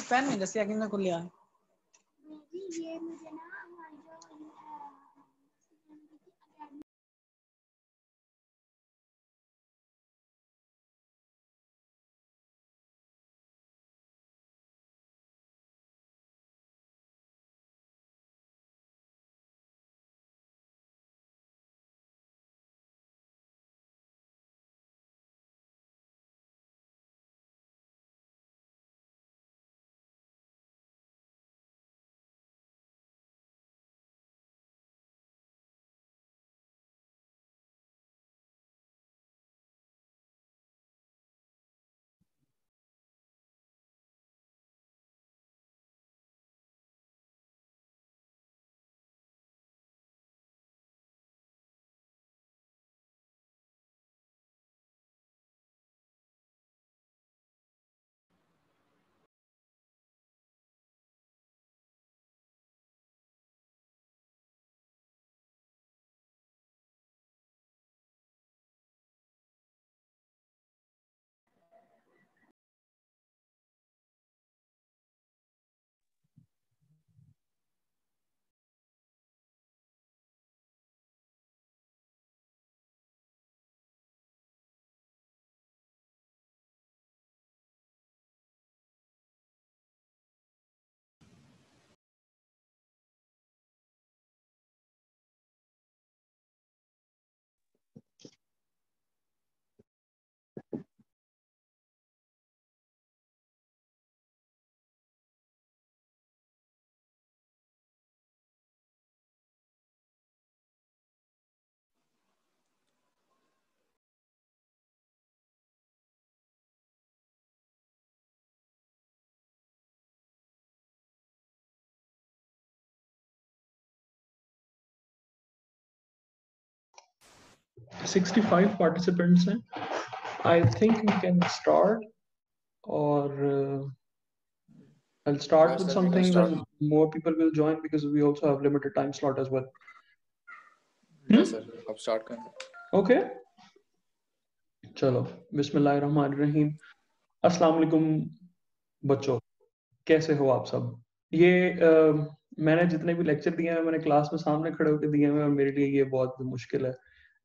Pen नहीं दसिया कि को लिया ये मुझे ना $65 participants हैं. I think we can start, or I'll start Yes, with sir, we can something, start. then more people will join because we also have limited time slot as well. Yes, sir. अब start करें. Okay. चलो, बिस्मिल्लाहिर्रहमानिर्रहीम. अस्सलाम वालेकुम बच्चों, कैसे हो आप सब? ये मैंने जितने भी लेक्चर दिए हैं मैंने क्लास में सामने खड़े होकर दिए हैं, और मेरे लिए ये बहुत मुश्किल है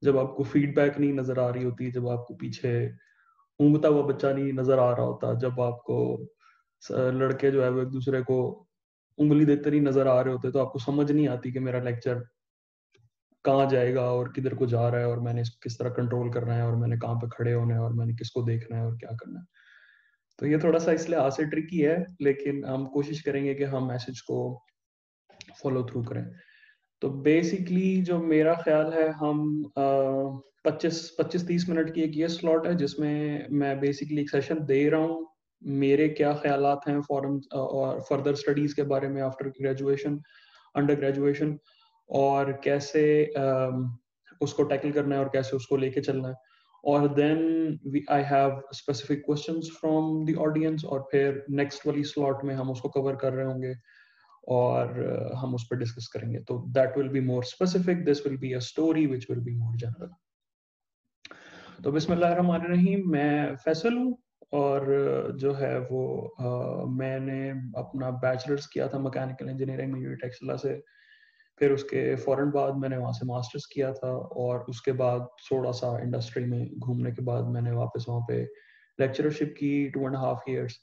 जब आपको फीडबैक नहीं नजर आ रही होती, जब आपको पीछे ऊँगता हुआ बच्चा नहीं नजर आ रहा होता, जब आपको लड़के जो है वो एक दूसरे को उंगली देते नहीं नजर आ रहे होते, तो आपको समझ नहीं आती कि मेरा लेक्चर कहाँ जाएगा और किधर को जा रहा है, और मैंने इसको किस तरह कंट्रोल करना है, और मैंने कहाँ पे खड़े होना है, और मैंने किसको देखना है और क्या करना है. तो ये थोड़ा सा इसलिए आज से ट्रिकी है, लेकिन हम कोशिश करेंगे कि हम मैसेज को फॉलो थ्रू करें. तो बेसिकली जो मेरा ख्याल है, हम 25-30 मिनट की एक ये स्लॉट है जिसमें मैं बेसिकली एक सेशन दे रहा हूँ, मेरे क्या ख्यालात हैं फॉरेन और फर्दर स्टडीज के बारे में आफ्टर ग्रेजुएशन, अंडर ग्रेजुएशन, और कैसे उसको टैकल करना है और कैसे उसको लेके चलना है. और then I have specific questions from the audience, और फिर नेक्स्ट वाली स्लॉट में हम उसको कवर कर रहे होंगे और हम उस पर डिस्कस करेंगे. तो that will be more specific, this will be a story which will be more general. तो बिस्मिल्लाहिर्रहमानिर्रहीम. मैं फैसल हूँ, और जो है वो मैंने अपना बैचलर्स किया था मैकेनिकल इंजीनियरिंग में यूटेक्सला से. फिर उसके फौरन बाद मैंने वहाँ से मास्टर्स किया था, और उसके बाद थोड़ा सा इंडस्ट्री में घूमने के बाद मैंने वापस वहाँ पे लेक्चरशिप की 2.5 years.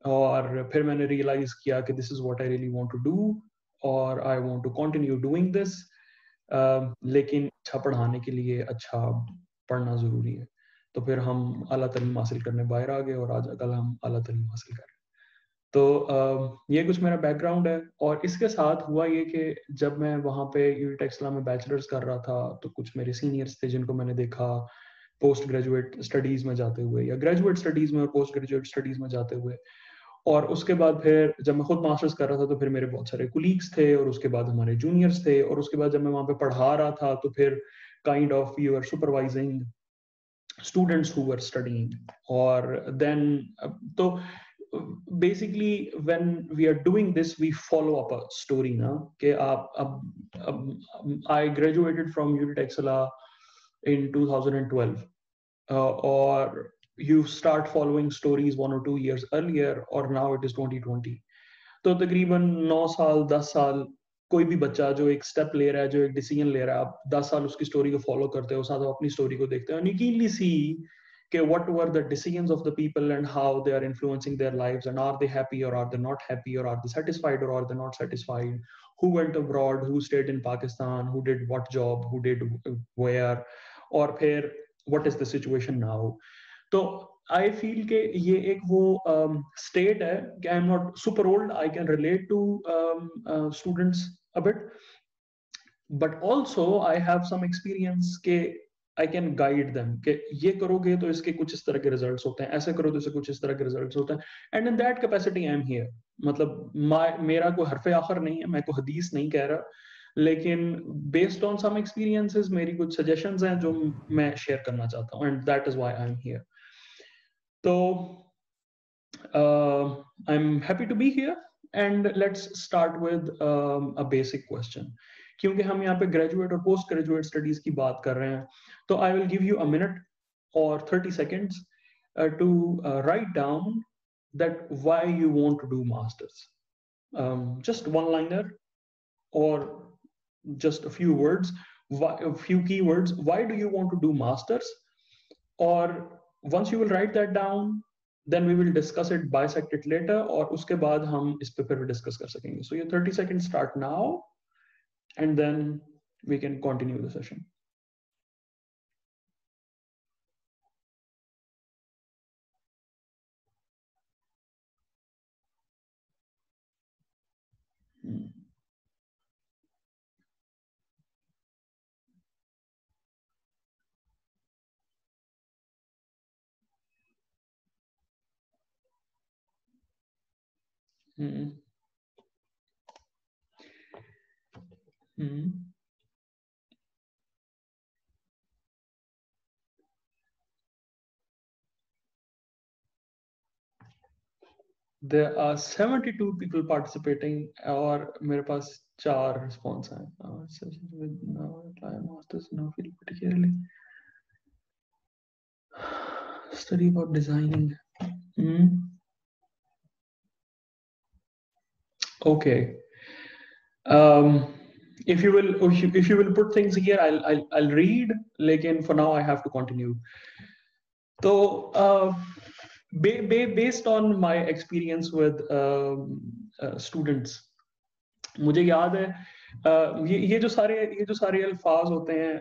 और फिर मैंने रियलाइज किया कि this is what I really want to do, और I want to continue doing this. लेकिन अच्छा पढ़ाने के लिए अच्छा पढ़ना ज़रूरी है. तो फिर हम आला तालीम हासिल करने बाहर आ गए, और आज कल हम आला तालीम हासिल कर रहे हैं. तो ये कुछ मेरा बैकग्राउंड है. और इसके साथ हुआ ये कि जब मैं वहाँ पे यूटेक्सला में बैचलर्स कर रहा था, तो कुछ मेरे सीनियर्स थे जिनको मैंने देखा, पोस्ट ग्रेजुएट स्टडीज में जाते हुए या ग्रेजुएट स्टडीज में और पोस्ट ग्रेजुएट स्टडीज में जाते हुए। और उसके बाद फिर जब मैं खुद मास्टर्स कर रहा था तो फिर मेरे बहुत सारे कुलीग्स थे, और उसके बाद हमारे जूनियर्स थे, और उसके बाद जब मैं वहां पे पढ़ा रहा था तो फिर kind of we were supervising students who were studying. Or then so basically when we are doing this we follow up a story na ke I graduated from UT Excella in 2012, or you start following stories 1 or 2 years earlier, or now it is 2020. तो तकरीबन 9 साल 10 साल कोई भी बच्चा जो एक step ले रहा है, जो एक डिसीजन ले रहा है, आप 10 साल उसकी स्टोरी को फॉलो करते हो, साथ अपनी स्टोरी को देखते हो, and you keenly see कि what were the decisions of the people and how they are influencing their lives, and are they happy or are they not happy, or are they satisfied or are they not satisfied, who went abroad, who stayed in Pakistan, who did what job, who did where, और फिर what is the situation now. तो I feel के ये एक वो state है कि I am not super old, I can relate to students a bit, but also I have some experience के आई कैन गाइड देम कि ये करोगे तो इसके कुछ इस तरह के रिजल्ट्स होते हैं, ऐसे करो तो इसके कुछ इस तरह के रिजल्ट्स होते हैं, and in that capacity I am here. मतलब मेरा कोई हरफे आखर नहीं है, मैं कोई हदीस नहीं कह रहा, लेकिन बेस्ड ऑन सम एक्सपीरियंसेस मेरी कुछ सजेशंस हैं जो मैं शेयर करना चाहता हूँ, and that is why I am here. So I'm happy to be here, and let's start with a basic question. क्योंकि हम यहाँ पे ग्रेजुएट और पोस्ट ग्रेजुएट स्टडीज की बात कर रहे हैं, तो I will give you a minute or 30 seconds to write down that why you want to do masters. Just one liner or just a few words, a few keywords. Why do you want to do masters? Or once you will write that down, then we will discuss it, bisect it later, और उसके बाद हम इस पे फिर discuss कर सकेंगे. So your 30 seconds start now, and then we can continue the session. There are 72 people participating, और मेरे पास 4 response हैं. With masters now feel particularly study about designing. Okay. If you will put things here, I'll read. Lekin for now I have to continue. So based on my experience with students, मुझे याद है ये जो सारे अल्फाज होते हैं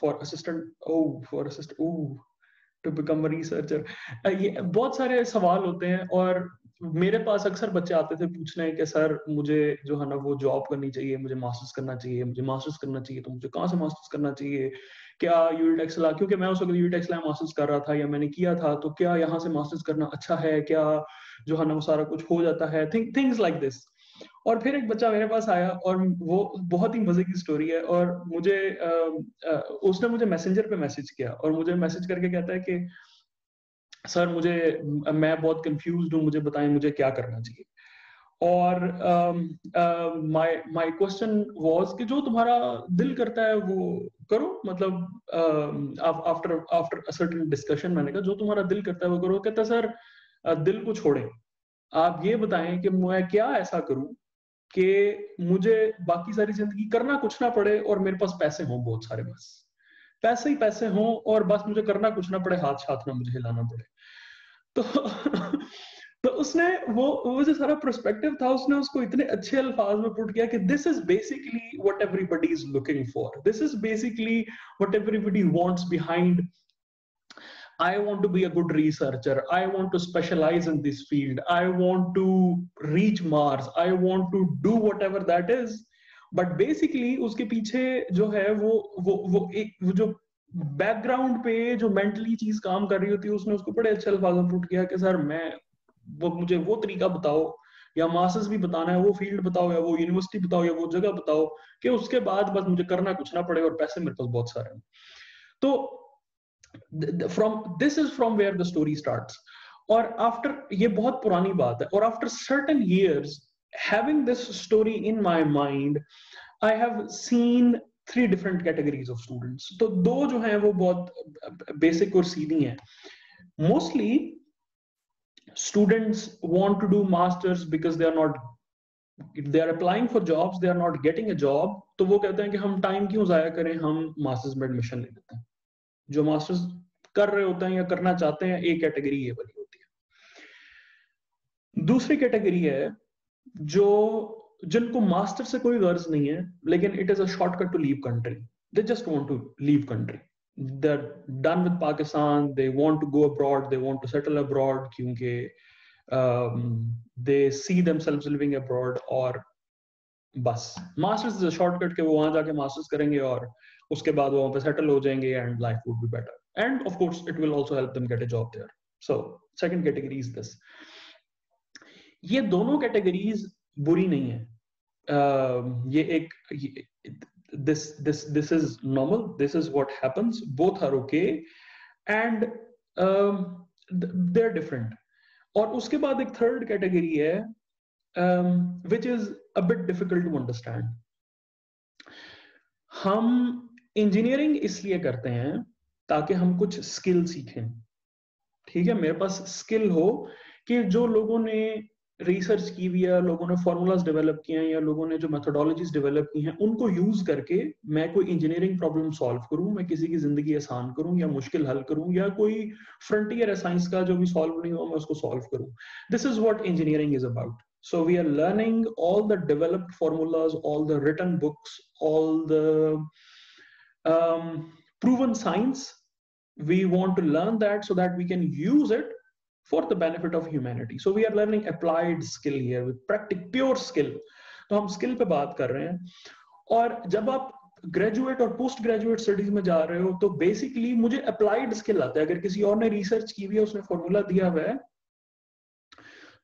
for assistant to become a researcher, ये बहुत सारे सवाल होते हैं, और मेरे पास अक्सर बच्चे आते थे पूछने कि सर मुझे जो है ना वो जॉब करनी चाहिए, मुझे मास्टर्स करना चाहिए, तो मुझे कहाँ से मास्टर्स करना चाहिए, क्या यूट एक्सेला, क्योंकि मैं उस वक्त यूट एक्सेला मास्टर्स कर रहा था या मैंने किया था, तो क्या यहाँ से मास्टर्स करना अच्छा है, क्या जो है ना वो सारा कुछ हो जाता है, थिंग्स लाइक दिस. और फिर एक बच्चा मेरे पास आया, और वो बहुत ही मजे की स्टोरी है, और मुझे उसने मुझे मैसेंजर पे मैसेज किया, और मुझे मैसेज करके कहता है कि सर मैं बहुत कंफ्यूज्ड हूँ, मुझे बताएं मुझे क्या करना चाहिए. और माय क्वेश्चन वाज कि जो तुम्हारा दिल करता है वो करो, मतलब आफ्टर अ सर्टेन डिस्कशन मैंने कहा जो तुम्हारा दिल करता है वो करो. कहता सर दिल को छोड़ें, आप ये बताएं कि मैं क्या ऐसा करूं कि मुझे बाकी सारी जिंदगी करना कुछ ना पड़े, और मेरे पास पैसे हों बहुत सारे, बस पैसे ही पैसे हों, और बस मुझे करना कुछ ना पड़े, हाथ ना मुझे हिलाना पड़े. तो उसने वो जो सारा पर्सपेक्टिव था, उसने उसको इतने अच्छे अल्फाज में पुट किया कि this is basically what everybody is looking for, this is basically what everybody wants behind. I want to be a good researcher. I want to specialize in this field. I want to reach Mars. I want to do whatever that is. But basically उसके पीछे जो है वो जो background पे जो mentally चीज काम कर रही होती है उसने उसको बड़े अच्छे अल्फाज में पुट किया कि सर मैं वो मुझे वो तरीका बताओ या मास्टर्स भी बताना है, वो फील्ड बताओ या वो यूनिवर्सिटी बताओ या वो जगह बताओ कि उसके बाद बस मुझे करना कुछ ना पड़े और पैसे मेरे पास बहुत सारे हैं। तो from this is from where the story starts. और आफ्टर, ये बहुत पुरानी बात है, और after certain years having this story in my mind I have seen 3 different categories of students. तो 2 जो हैं वो बहुत बेसिक और सीधी हैं। Mostly students want to do masters because they are not, if they are applying for jobs, they are not getting a job, तो वो कहते हैं कि हम टाइम क्यों जाया करें, हम मास्टर्स में एडमिशन ले लेते हैं। जो मास्टर्स कर रहे होते हैं या करना चाहते हैं, एक कैटेगरी ये वाली होती है। दूसरी कैटेगरी है जो जिनको मास्टर से कोई गर्ज नहीं है, लेकिन it is a shortcut to leave country. They just want to leave country, they're done with Pakistan, they want to go abroad, they want to settle abroad क्योंकि they see themselves living abroad, और बस masters is a shortcut के वो वहां जाके masters करेंगे और उसके बाद वो वहां पे सेटल हो जाएंगे and life would be better and of course it will also help them get a job there. So second category is this. ये दोनों कैटेगरीज बुरी नहीं है। ये एक this is normal, this is what happens, both are okay and they're different। और उसके बाद एक थर्ड कैटेगरी है which is a bit difficult to understand। हम इंजीनियरिंग इसलिए करते हैं ताकि हम कुछ स्किल सीखें, ठीक है। मेरे पास स्किल हो कि जो लोगों ने रिसर्च की हुई है, लोगों ने फॉर्मूलाज डेवलप किए हैं या लोगों ने जो मेथोडोलॉजीज डेवलप की हैं, उनको यूज करके मैं कोई इंजीनियरिंग प्रॉब्लम सॉल्व करूं, मैं किसी की जिंदगी आसान करूं या मुश्किल हल करूं, या कोई फ्रंटियर है साइंस का जो भी सॉल्व नहीं हुआ मैं उसको सॉल्व करूं। This is what engineering is about. So we are learning all the developed formulas, all the written books, all the proven science. We want to learn that so that we can use it for the benefit of humanity. So we are learning applied skill here with pure skill. तो हम skill पे बात कर रहे हैं। और जब आप ग्रेजुएट और पोस्ट ग्रेजुएट स्टडीज में जा रहे हो तो बेसिकली मुझे अप्लाइड स्किल आता है। अगर किसी और ने रिसर्च की हुई है, उसने फॉर्मूला दिया हुआ है,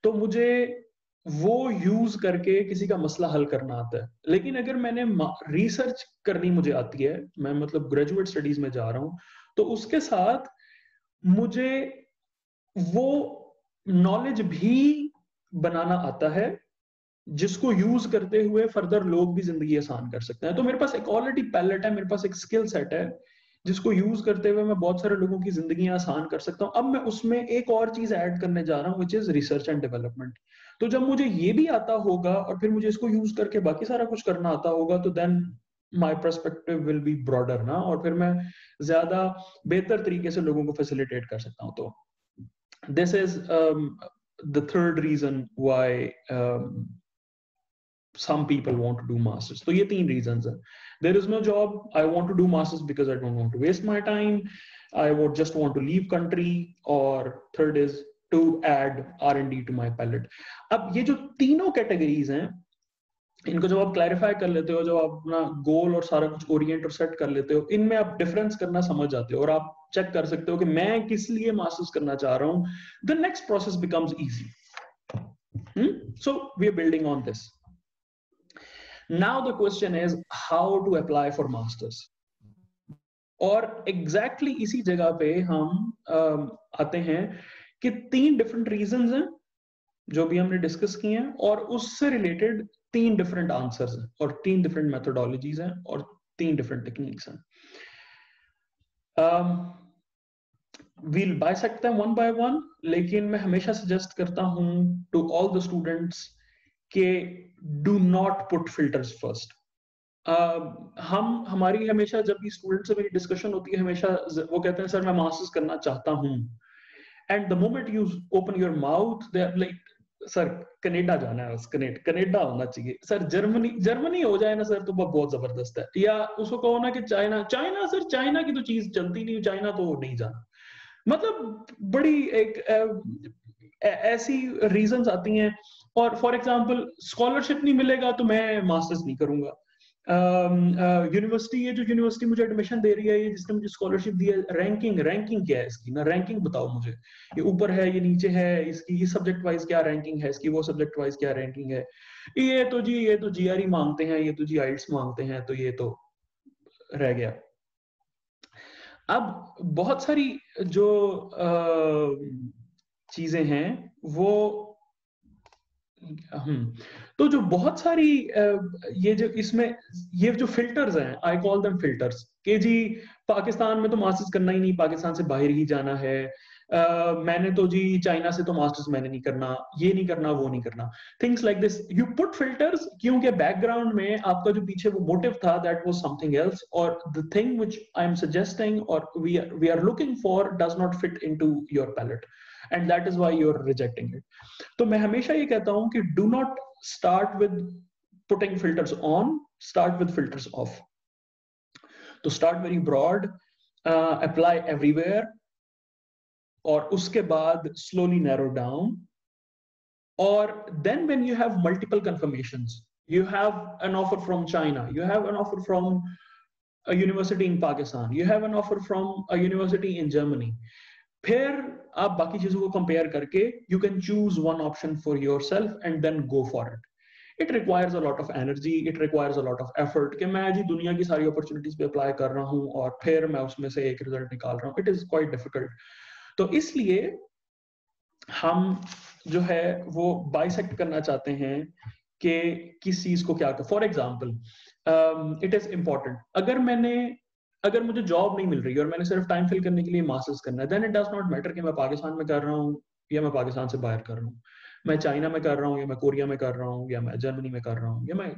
तो मुझे वो यूज करके किसी का मसला हल करना आता है। लेकिन अगर मैंने रिसर्च करनी मुझे आती है, मैं मतलब ग्रेजुएट स्टडीज में जा रहा हूं, तो उसके साथ मुझे वो नॉलेज भी बनाना आता है जिसको यूज करते हुए फर्दर लोग भी जिंदगी आसान कर सकते हैं। तो मेरे पास एक ऑलरेडी पैलेट है, मेरे पास एक स्किल सेट है जिसको यूज करते हुए मैं बहुत सारे लोगों की जिंदगी आसान कर सकता हूं। अब मैं उसमें एक और चीज ऐड करने जा रहा हूं which is research and development. तो जब मुझे ये भी आता होगा और फिर मुझे इसको यूज करके बाकी सारा कुछ करना आता होगा, तो then my perspective will be broader ना, और फिर मैं ज्यादा बेहतर तरीके से लोगों को फैसिलिटेट कर सकता हूं। तो this is the third reason why some people want to do masters. तो ये 3 reasons हैं। There is no job, I want to do masters because I don't want to waste my time, I would just want to leave country, or third is to add R&D to my palette। अब ये जो तीनों categories हैं, इनको जब आप clarify कर लेते हो, जब आप अपना गोल और सारा कुछ ओरिएंट और सेट कर लेते हो, इनमें आप डिफरेंस करना समझ जाते हो और आप चेक कर सकते हो कि मैं किस लिए मास्टर्स करना चाह रहा हूं। The next process becomes easy. So we are building on this. Now the question is how to apply for masters. और एग्जैक्टली इसी जगह पे हम आते हैं कि 3 डिफरेंट रीजंस हैं जो भी हमने डिस्कस किए हैं, और उससे रिलेटेड 3 डिफरेंट आंसर्स हैं और 3 डिफरेंट मेथोडोलॉजीज हैं और 3 डिफरेंट टेक्निक्स हैं। We'll bisect them one by one, लेकिन मैं हमेशा सजेस्ट करता हूं टू ऑल द स्टूडेंट्स के do not put filters first. हमारी हमेशा जब भी स्टूडेंट से मेरी डिस्कशन होती है, हमेशा वो कहते हैं सर मैं मास्टर्स करना चाहता हूं, and the moment you open your mouth they are like sir Canada जाना है, कनाडा होना चाहिए, सर जर्मनी हो जाए ना सर तो बहुत जबरदस्त है, या उसको कहो ना कि चाइना सर चाइना की तो चीज चलती नहीं, चाइना तो नहीं जाना। मतलब बड़ी एक ऐसी रीजंस आती हैं। और फॉर एग्जांपल स्कॉलरशिप नहीं मिलेगा तो मैं मास्टर्स नहीं करूंगा, यूनिवर्सिटी, ये जो यूनिवर्सिटी मुझे एडमिशन दे रही है, ये जिसने मुझे स्कॉलरशिप दी है, रैंकिंग क्या है इसकी ना, रैंकिंग बताओ मुझे, ये ऊपर है ये नीचे है, इसकी इस सब्जेक्ट वाइज क्या रैंकिंग है, इसकी वो सब्जेक्ट वाइज क्या रैंकिंग है, ये तो जीआरई मांगते हैं, ये तो जी आइट्स मांगते हैं, तो ये तो रह गया। अब बहुत सारी जो चीजें हैं वो तो जो बहुत सारी ये जो इसमें ये जो फिल्टर्स हैं, आई कॉल देम फिल्टर्स, कि जी पाकिस्तान में तो मास्टर्स करना ही नहीं, पाकिस्तान से बाहर ही जाना है, मैंने तो जी चाइना से तो मास्टर्स मैंने नहीं करना, ये नहीं करना, वो नहीं करना, things like this, you put filters, क्योंकि बैकग्राउंड में आपका जो पीछे वो मोटिव था दैट वाज समथिंग एल्स, और the thing which I am suggesting और we are looking for does not fit into your palette, and that is why you are rejecting it. तो मैं हमेशा ये कहता हूं कि do not start with putting filters on, start with filters off. तो start very broad, apply everywhere, और उसके बाद slowly narrow down, और then when you have multiple confirmations, you have an offer from China, you have an offer from a university in Pakistan, you have an offer from a university in Germany, फिर आप बाकी चीजों को compare करके you can choose one option for yourself and then go for it. It requires a lot of energy, it requires a lot of effort कि मैं जी दुनिया की सारी अपॉर्चुनिटीज पे अप्लाई कर रहा हूँ और फिर मैं उसमें से एक रिजल्ट निकाल रहा हूँ, इट इज क्वाइट डिफिकल्ट। तो इसलिए हम जो है वो बाइसेक्ट करना चाहते हैं कि किस चीज को क्या कर। For example it is important, अगर मुझे जॉब नहीं मिल रही और मैंने सिर्फ टाइम फिल करने के लिए मास्टर्स करना है, then it does not matter कि मैं पाकिस्तान में कर रहा हूँ या मैं पाकिस्तान से बाहर कर रहा हूँ, मैं चाइना में कर रहा हूँ या मैं कोरिया में कर रहा हूँ या मैं जर्मनी में कर रहा हूँ या मैं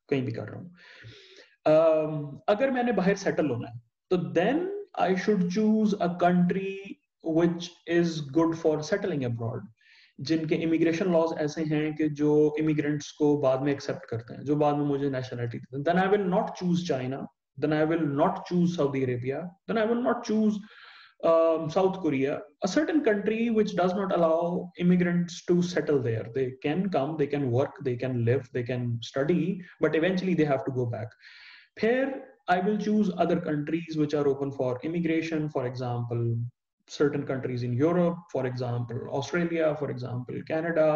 कहीं भी कर रहा हूँ। अगर मैंने बाहर सेटल होना है तो then I should choose a country which is good for settling abroad, जिनके इमिग्रेशन लॉज ऐसे हैं कि जो इमिग्रेंट्स को बाद में एक्सेप्ट करते हैं, जो बाद में मुझे नेशनलिटी देते हैं। Then I will not choose China, then I will not choose Saudi Arabia, then I will not choose South Korea, a certain country which does not allow immigrants to settle there. They can come, they can work, they can live, they can study, but eventually they have to go back. Here, I will choose other countries which are open for immigration, for example, certain countries in Europe, for example, Australia, for example, Canada,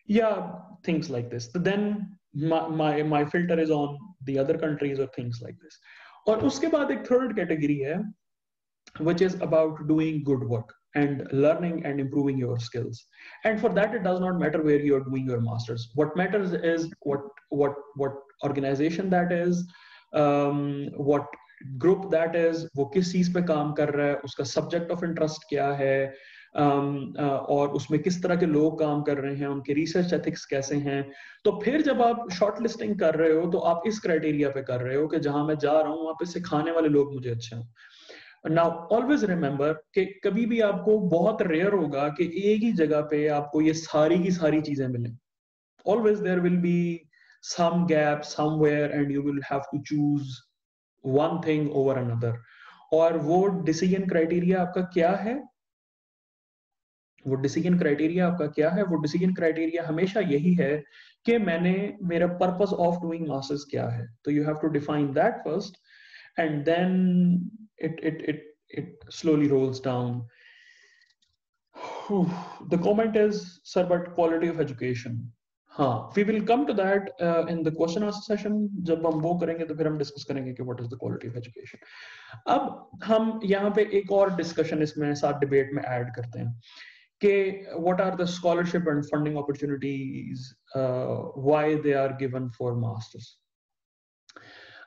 yeah, things like this. So then my filter is on the other countries or things like this. और उसके बाद एक third category है which is about doing good work and learning and improving your skills. And for that, it does not matter where you are doing your masters. What matters is what organization that is, what group that is, वो किस चीज पे काम कर रहा है, उसका subject of interest क्या है, और उसमें किस तरह के लोग काम कर रहे हैं, उनके रिसर्च एथिक्स कैसे हैं। तो फिर जब आप शॉर्ट लिस्टिंग कर रहे हो तो आप इस क्राइटेरिया पे कर रहे हो कि जहां मैं जा रहा हूँ वहां पे सिखाने वाले लोग मुझे अच्छे हैं। नाउ ऑलवेज रिमेंबर कि कभी भी आपको बहुत रेयर होगा कि एक ही जगह पे आपको ये सारी की सारी चीजें मिलें। Always there will be some gap somewhere and you will have to choose one thing over another। और वो डिसीजन क्राइटेरिया आपका क्या है, वो डिसीजन क्राइटेरिया आपका क्या है, वो डिसीजन क्राइटेरिया हमेशा यही है कि मैंने मेरा पर्पस ऑफ डूइंग मास्टर्स क्या है। तो you have to define that first and then it slowly rolls down. The comment is, sir, but quality of education, हाँ, we will come to that in the question answer session। जब हम वो करेंगे तो फिर हम डिस्कस करेंगे कि what is the quality of education। अब हम यहाँ पे एक और डिस्कशन इसमें साथ डिबेट में ऐड करते हैं कि what are the scholarship and funding opportunities, why they are given for masters।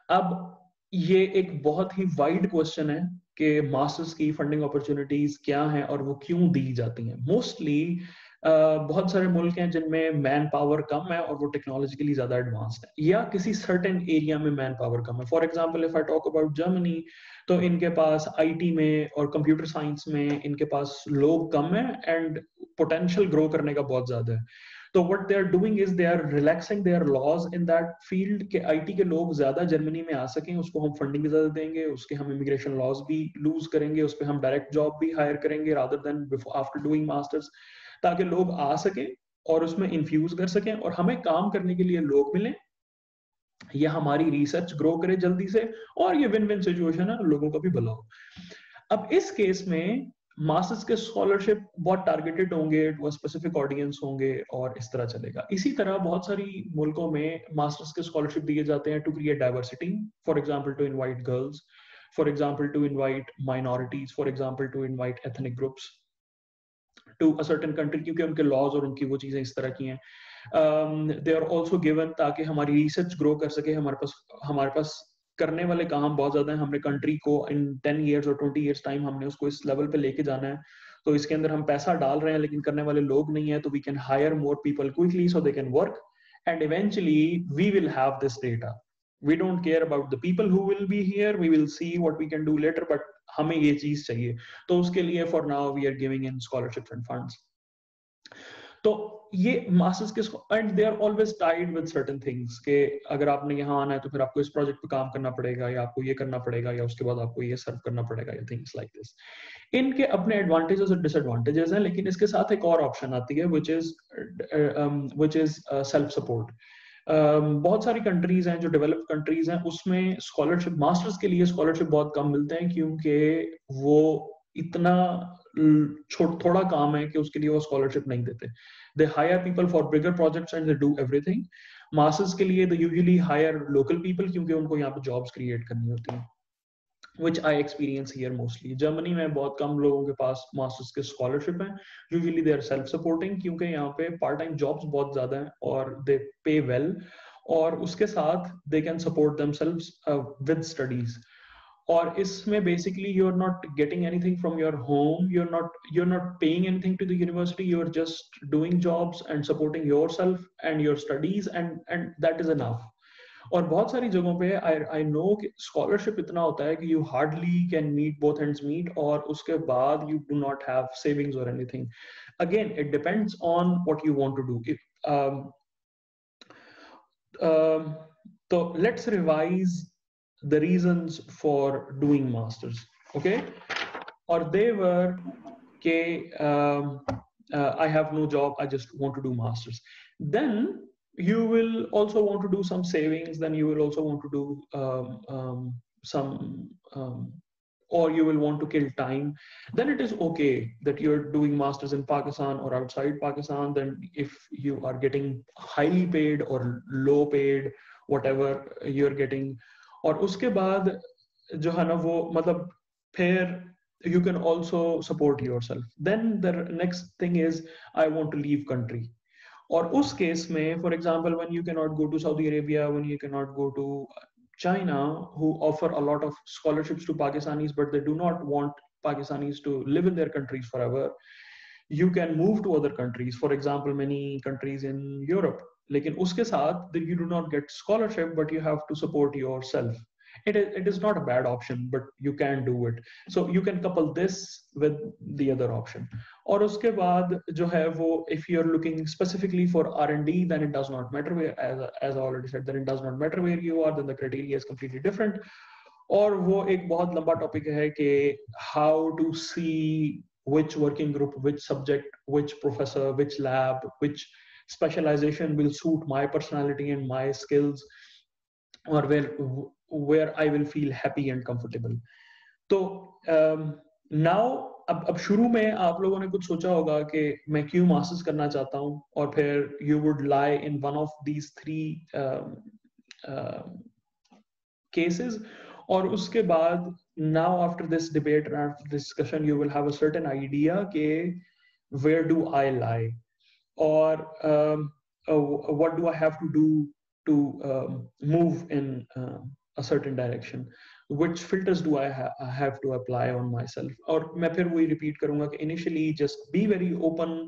अब ये एक बहुत ही वाइड क्वेश्चन है कि मास्टर्स की फंडिंग अपॉर्चुनिटीज क्या हैं और वो क्यों दी जाती हैं। मोस्टली बहुत सारे मुल्क हैं जिनमें मैन पावर कम है और वो टेक्नोलॉजिकली ज्यादा एडवांस्ड है, या किसी सर्टेन एरिया में मैन पावर कम है। For example if I talk about Germany, तो इनके पास आईटी में और कंप्यूटर साइंस में इनके पास लोग कम है एंड पोटेंशियल ग्रो करने का बहुत ज्यादा है। तो what they are doing is they are relaxing their laws in that field के आईटी के लोग ज्यादा जर्मनी में आ सकें, उसको हम फंडिंग भी ज्यादा देंगे, उसके हम इमिग्रेशन लॉज भी लूज करेंगे, उस पर हम डायरेक्ट जॉब भी हायर करेंगे rather than after doing masters, ताकि लोग आ सकें और उसमें इन्फ्यूज कर सकें और हमें काम करने के लिए लोग मिलें ये हमारी रिसर्च ग्रो करे जल्दी से, और ये विन विन सिचुएशन है, लोगों का भी भला हो। अब इस केस में मास्टर्स के स्कॉलरशिप बहुत टारगेटेड होंगे, टू स्पेसिफिक ऑडियंस होंगे, और इस तरह चलेगा। इसी तरह बहुत सारी मुल्कों में मास्टर्स के स्कॉलरशिप दिए जाते हैं to create diversity, for example to invite girls, for example to invite minorities, for example to invite ethnic groups to a certain country, क्योंकि उनके लॉज और उनकी वो चीजें इस तरह की हैं। दे आर ऑल्सो गिवन ताकि हमारी रिसर्च ग्रो कर सके। हमारे पास करने वाले काम बहुत ज्यादा हैं। हमने कंट्री को इन 10 years और 20 years टाइम हमने उसको इस लेवल पे लेके जाना है। तो इसके अंदर हम पैसा डाल रहे हैं लेकिन करने वाले लोग नहीं है, तो we can hire more people quickly so they can work, and eventually we will have this data. We don't care about the people who will be here, we will see what we can do later, but हमें ये चीज चाहिए। तो उसके लिए for now we are giving in scholarships and funds। तो ये masters के, and they are always tied with certain things के अगर आपने यहाँ आना है तो फिर आपको इस प्रोजेक्ट पे काम करना पड़ेगा, या आपको ये करना पड़ेगा, या उसके बाद आपको ये सर्व करना पड़ेगा, या थिंग्स लाइक दिस। इनके अपने एडवांटेजेस और डिसएडवांटेजेस हैं, लेकिन इसके साथ एक और ऑप्शन आती है which is सेल्फ सपोर्ट। बहुत सारी कंट्रीज हैं जो डेवलप्ड कंट्रीज हैं, उसमें स्कॉलरशिप, मास्टर्स के लिए स्कॉलरशिप बहुत कम मिलते हैं, क्योंकि वो इतना थोड़ा काम है कि उसके लिए वो स्कॉलरशिप नहीं देते। They hire people for bigger projects and they do everything. Masters के लिए they usually hire local people, क्योंकि उनको यहाँ पे जॉब्स क्रिएट करनी होती हैं, which I experience here mostly। Germany में बहुत कम लोगों के पास मास्टर्स के स्कॉलरशिप हैं। Usually they are self supporting, क्योंकि यहाँ पे पार्ट टाइम जॉब्स बहुत ज्यादा हैं और दे पे वेल, और उसके साथ they can support themselves with studies. और इसमें basically you are not getting anything from your home, you're not paying anything to the university, you are just doing jobs and supporting yourself and your studies, and that is enough। और बहुत सारी जगहों पे आई know कि scholarship इतना होता है कि you hardly can meet both ends meet, और उसके बाद you do not have savings और anything. Again it depends on what you want to do. तो let's revise the reasons for doing masters, okay? Or they were ke I have no job, I just want to do masters. Then you will also want to do some savings, then you will also want to do some or you will want to kill time. Then it is okay that you're doing masters in Pakistan or outside Pakistan. Then if you are getting highly paid or low paid, whatever you're getting, और उसके बाद जो है ना वो मतलब फिर you can also support yourself. Then the next thing is I want to leave country. और उस केस में for example when you cannot go to Saudi Arabia, when you cannot go to China, who offer a lot of scholarships to Pakistanis, but they do not want Pakistanis to live in their countries forever, you can move to other countries, for example many countries in Europe. लेकिन उसके साथ you do not get scholarship, but you have to support yourself. It is not a bad option, but you can do it. So you can couple this with the other option. और उसके बाद जो है वो if you're looking specifically for R&D, then it does not matter where, as I already said, then it does not matter where you are, then the criteria is completely different. और वो एक बहुत लंबा टॉपिक है कि how to see which working group, which subject, which professor, which lab, which specialization will suit my personality and my skills, or where I will feel happy and comfortable. तो now अब शुरू में आप लोगों ने कुछ सोचा होगा कि मैं क्यों मास्टर्स करना चाहता हूँ, और फिर you would lie in one of these three cases, और उसके बाद now after this debate and after this discussion you will have a certain idea कि where do I lie, or what do I have to do to move in a certain direction, which filters do I have to apply on myself. और मैं फिर वही repeat करूँगा कि initially just be very open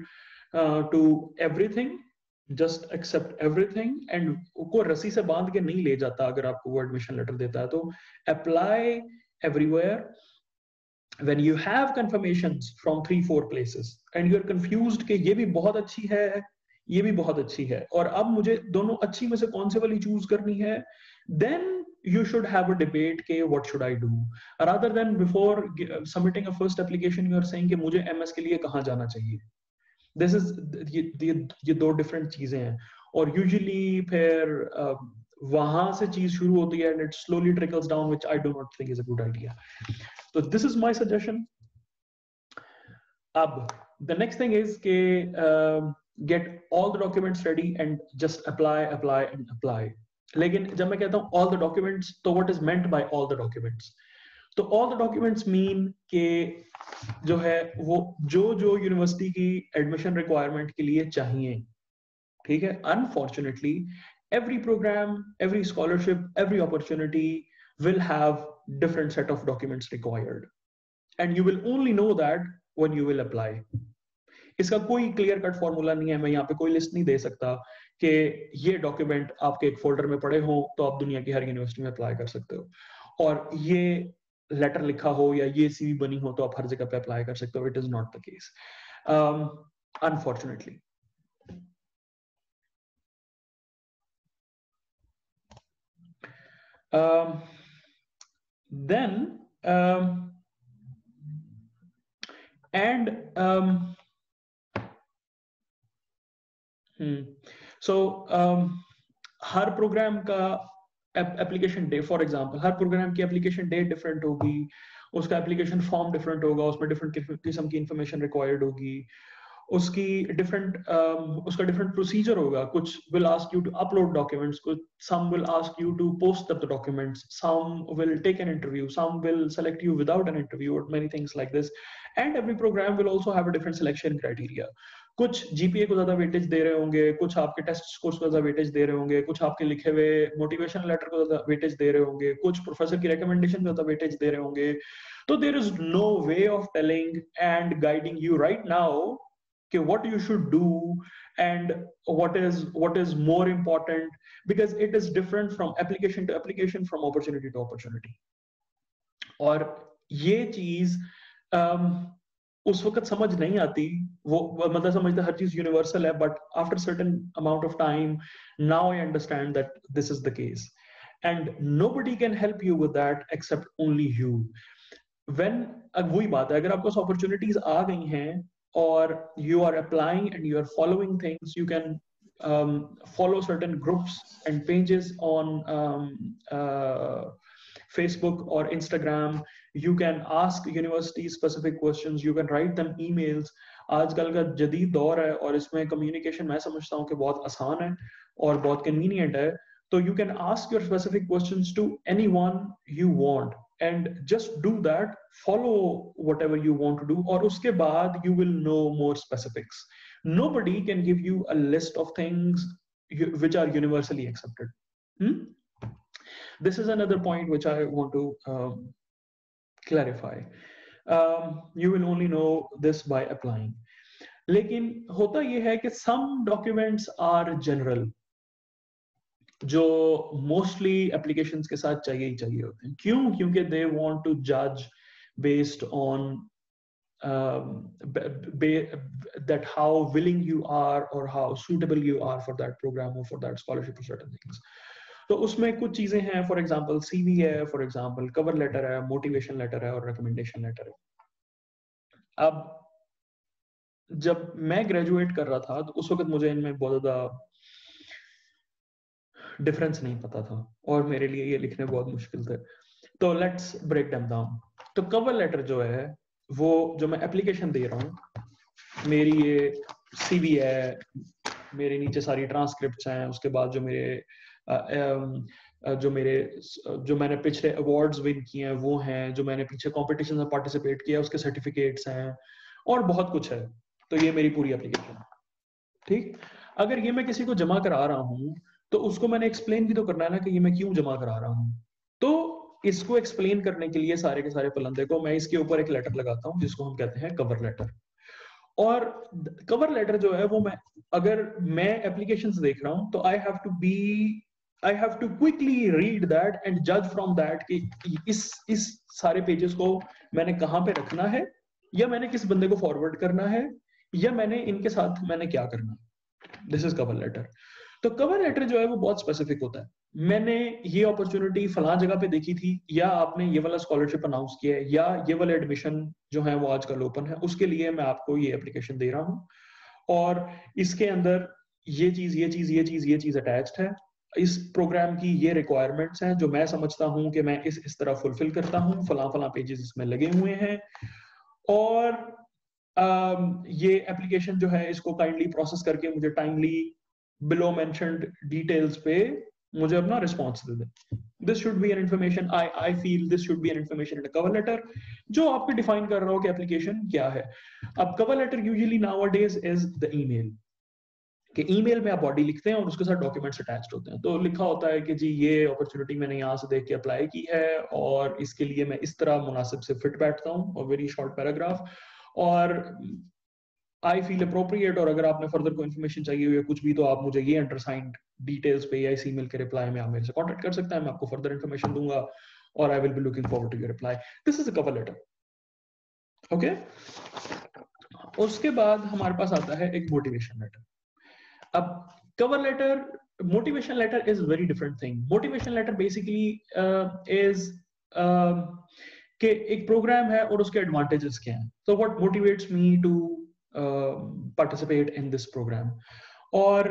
to everything, just accept everything, and को रस्सी से बांध के नहीं ले जाता अगर आपको वो admission letter देता है, तो apply everywhere. When you have confirmations from 3-4 places and you're confused कि ये भी बहुत अच्छी है, ये भी बहुत अच्छी है, और अब मुझे दोनों अच्छी में से कौन से वाली चूज करनी है, then you should have a debate के what should I do, rather than before submitting a first application you are saying कि मुझे MS के लिए कहाँ जाना चाहिए. This is ये दो different चीजें हैं, और usually फिर वहां से चीज शुरू होती है, and it slowly trickles down, which I do not think is a good idea. तो दिस इज माय सजेशन. अब द नेक्स्ट थिंग इज के get all the documents ready and just apply and apply. लेकिन जब मैं कहता हूँ all the documents, तो what is meant by all the documents? तो all the documents mean कि जो है वो जो यूनिवर्सिटी की एडमिशन रिक्वायरमेंट के लिए चाहिए, ठीक है. Unfortunately, every program, every scholarship, every opportunity will have different set of documents required, and you will only know that when you will apply. इसका कोई क्लियर कट फॉर्मूला नहीं है. मैं यहाँ पे कोई लिस्ट नहीं दे सकता कि ये डॉक्यूमेंट आपके एक फोल्डर में पड़े हो तो आप दुनिया की हर यूनिवर्सिटी में अप्लाई कर सकते हो, और ये लेटर लिखा हो या ये सीवी बनी हो तो आप हर जगह पे अप्लाई कर सकते हो. It is not the case, unfortunately. हर प्रोग्राम का एप्लीकेशन डे, फॉर एग्जांपल, हर प्रोग्राम की एप्लीकेशन डे डिफरेंट होगी, उसका एप्लीकेशन फॉर्म डिफरेंट होगा, उसमें डिफरेंट किस्म की इंफॉर्मेशन रिक्वायर्ड होगी, उसकी उसका डिफरेंट प्रोसीजर होगा. कुछ will ask you to upload documents, कुछ some will ask you to post up the documents, some will take an interview, some will select you without an interview, or many things like this. And every program will also have a different selection criteria. कुछ GPA को ज्यादा weightage दे रहे होंगे, कुछ आपके test scores को ज्यादा weightage दे रहे होंगे, कुछ आपके लिखे हुए मोटिवेशन लेटर को ज्यादा वेटेज दे रहे होंगे, कुछ प्रोफेसर की रिकमेंडेशन को ज्यादा वेटेज दे रहे होंगे. तो there is no way of telling and guiding you right now कि what you should do and what is more important, because it is different from application to application, from opportunity to opportunity. और ये चीज उस वक्त समझ नहीं आती, वो मतलब समझते हर चीज यूनिवर्सल है, but after certain amount of time now I understand that this is the case, and nobody can help you with that except only you. When वही बात है, अगर आपको अपॉर्चुनिटीज आ गई हैं or you are applying and you are following things, you can follow certain groups and pages on Facebook or Instagram. You can ask university specific questions, you can write them emails. आजकल का जदीद दौर है और इसमें communication मैं समझता हूँ कि बहुत आसान है और बहुत कन्वीनियंट है. तो you can ask your specific questions to anyone you want and just do that, follow whatever you want to do, और उसके बाद you will know more specifics. Nobody can give you a list of things which are universally accepted. This is another point which I want to clarify. You will only know this by applying. लेकिन होता यह है कि some documents are general, जो mostly applications के साथ चाहिए ही चाहिए होते हैं. क्यों? क्योंकि दे वांट टू जज based on that how willing you are or how suitable you are for that program or for that scholarship or certain things. तो उसमें कुछ चीजें हैं, फॉर एग्जांपल सीवी है, फॉर एग्जांपल कवर लेटर है, motivation letter है और recommendation letter है. अब जब मैं ग्रेजुएट कर रहा था तो उस वक्त मुझे इनमें बहुत ज्यादा डिफरेंस नहीं पता था और मेरे लिए ये लिखने बहुत मुश्किल थे. तो लेट्स ब्रेक देम डाउन. तो कवर लेटर जो है, वो जो मैं एप्लीकेशन दे रहा हूँ, मेरी ये सीवी है, मेरे नीचे सारी ट्रांसक्रिप्ट्स हैं, उसके बाद जो मैंने पिछले अवार्ड्स विन किए हैं वो हैं, जो मैंने पीछे कॉम्पिटिशन में पार्टिसिपेट किया उसके सर्टिफिकेट्स हैं, और बहुत कुछ है. तो ये मेरी पूरी एप्लीकेशन. ठीक, अगर ये मैं किसी को जमा करा रहा हूँ तो उसको मैंने एक्सप्लेन भी तो करना है ना कि ये मैं क्यों जमा करा रहा हूँ. तो इसको एक्सप्लेन करने के लिए सारे के सारे पलंदे को मैं इसके ऊपर एक लेटर लगाता हूँ जिसको हम कहते हैं कवर लेटर. और कवर लेटर जो है वो अगर मैं एप्लीकेशंस देख रहा हूँ तो I have to quickly read that and जज फ्रॉम दैट कि इस सारे पेजेस को मैंने कहाँ पे रखना है, या मैंने किस बंदे को फॉरवर्ड करना है, या इनके साथ मैंने क्या करना है. This is cover letter. तो कवर लेटर जो है वो बहुत स्पेसिफिक होता है. मैंने ये अपॉर्चुनिटी फलां जगह पे देखी थी, या आपने ये वाला स्कॉलरशिप अनाउंस किया है, या ये वाला एडमिशन जो है वो आजकल ओपन है, उसके लिए मैं आपको ये एप्लीकेशन दे रहा हूँ और इसके अंदर ये चीज अटैच्ड है. इस प्रोग्राम की ये रिक्वायरमेंट्स हैं जो मैं समझता हूं कि मैं इस तरह फुलफिल करता हूं, फला फला पेजेस इसमें लगे हुए हैं, और ये एप्लीकेशन जो है इसको काइंडली प्रोसेस करके मुझे टाइमली बिलो मेंशन्ड डिटेल्स पे मुझे अपना रिस्पॉन्स दे दे। This should be an information, I feel this should be an information in a cover letter जो आपको डिफाइन कर रहा हो कि एप्लीकेशन क्या है। अब cover letter usually nowadays is the email, कि ईमेल में आप बॉडी लिखते हैं और उसके साथ डॉक्यूमेंट्स अटैच्ड होते हैं। तो लिखा होता है कि जी ये अपॉर्चुनिटी मैंने यहाँ से देख के अप्लाई की है और इसके लिए मैं इस तरह मुनासिब से फिट बैठता हूँ, और वेरी शॉर्ट पैराग्राफ, और आई फील अप्रोप्रिएट, और अगर आपने फर्दर कोई इन्फॉर्मेशन चाहिए हुई है कुछ भी तो आप मुझे ये अंडरसाइंड डिटेल्स पे या इस ईमेल के रिप्लाई में आप मेरे से कांटेक्ट कर सकते हैं, मैं आपको फर्दर इन्फॉर्मेशन दूंगा और I will be looking forward to your reply. This is a cover letter. Okay, उसके बाद हमारे पास आता है एक मोटिवेशन लेटर। अब cover letter, motivation letter is very different thing. Motivation letter basically is कि एक प्रोग्राम है और उसके एडवांटेजेस क्या हैं, तो what motivates me to participate in this programme, और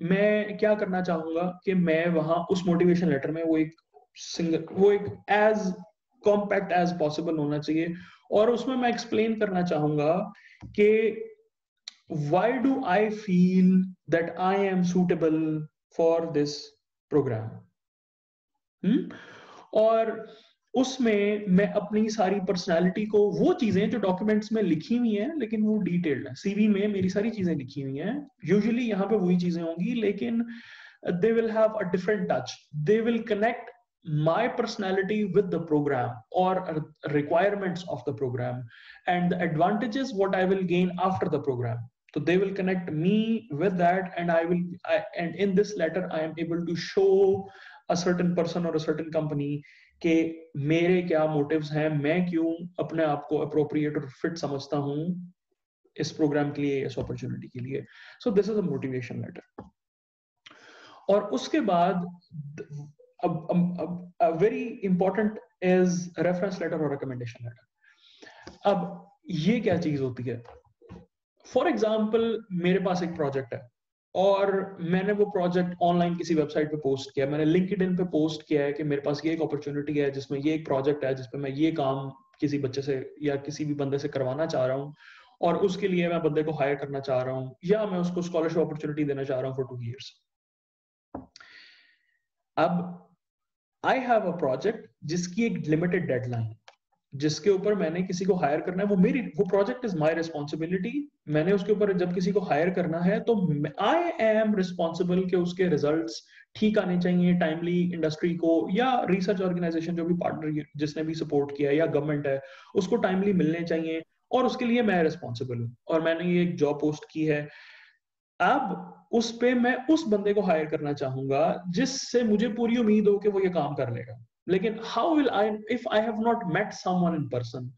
मैं क्या करना चाहूंगा कि मैं वहां उस मोटिवेशन लेटर में वो एक एज कॉम्पैक्ट एज पॉसिबल होना चाहिए, और उसमें मैं एक्सप्लेन करना चाहूंगा कि why do I feel that I am suitable for this program? और उसमें मैं अपनी सारी पर्सनालिटी को, वो चीजें जो डॉक्यूमेंट्स में लिखी हुई हैं लेकिन वो डिटेल्ड है, सीवी में मेरी सारी चीजें लिखी हुई हैं, यूजुअली यहाँ पे वही चीजें होंगी, लेकिन they will have a different touch. They will connect my personality with the program or requirements of the program and the advantages what I will gain after the program. So they will connect me with that, and and in this letter I am able to show a certain person or a certain company कि मेरे क्या motives हैं, मैं क्यों अपने आप को appropriate और फिट समझता हूँ इस प्रोग्राम के लिए, इस अपॉर्चुनिटी के लिए। So this is a motivation letter. और उसके बाद very important is reference letter और रिकमेंडेशन लेटर। अब ये क्या चीज होती है? फॉर एग्जाम्पल मेरे पास एक प्रोजेक्ट है और मैंने वो प्रोजेक्ट ऑनलाइन किसी वेबसाइट पे पोस्ट किया, मैंने लिंक्डइन पे पोस्ट किया है कि मेरे पास ये एक अपॉर्चुनिटी है जिसमें ये एक प्रोजेक्ट है जिसपे मैं ये काम किसी बच्चे से या किसी भी बंदे से करवाना चाह रहा हूँ, और उसके लिए मैं बंदे को हायर करना चाह रहा हूँ, या मैं उसको स्कॉलरशिप अपॉर्चुनिटी देना चाह रहा हूँ फॉर 2 years। अब आई हैव अ प्रोजेक्ट जिसकी एक लिमिटेड डेडलाइन है, जिसके ऊपर मैंने किसी को हायर करना है, वो प्रोजेक्ट इज माय रिस्पॉन्सिबिलिटी। मैंने उसके ऊपर जब किसी को हायर करना है तो आई एम रिस्पॉन्सिबल कि उसके रिजल्ट्स ठीक आने चाहिए, टाइमली इंडस्ट्री को या रिसर्च ऑर्गेनाइजेशन जो भी पार्टनर जिसने भी सपोर्ट किया या गवर्नमेंट है उसको टाइमली मिलने चाहिए, और उसके लिए मैं रिस्पॉन्सिबल हूँ, और मैंने ये एक जॉब पोस्ट की है। अब उस पे मैं उस बंदे को हायर करना चाहूंगा जिससे मुझे पूरी उम्मीद हो कि वो ये काम कर लेगा, लेकिन how will I, if I have not met someone in person,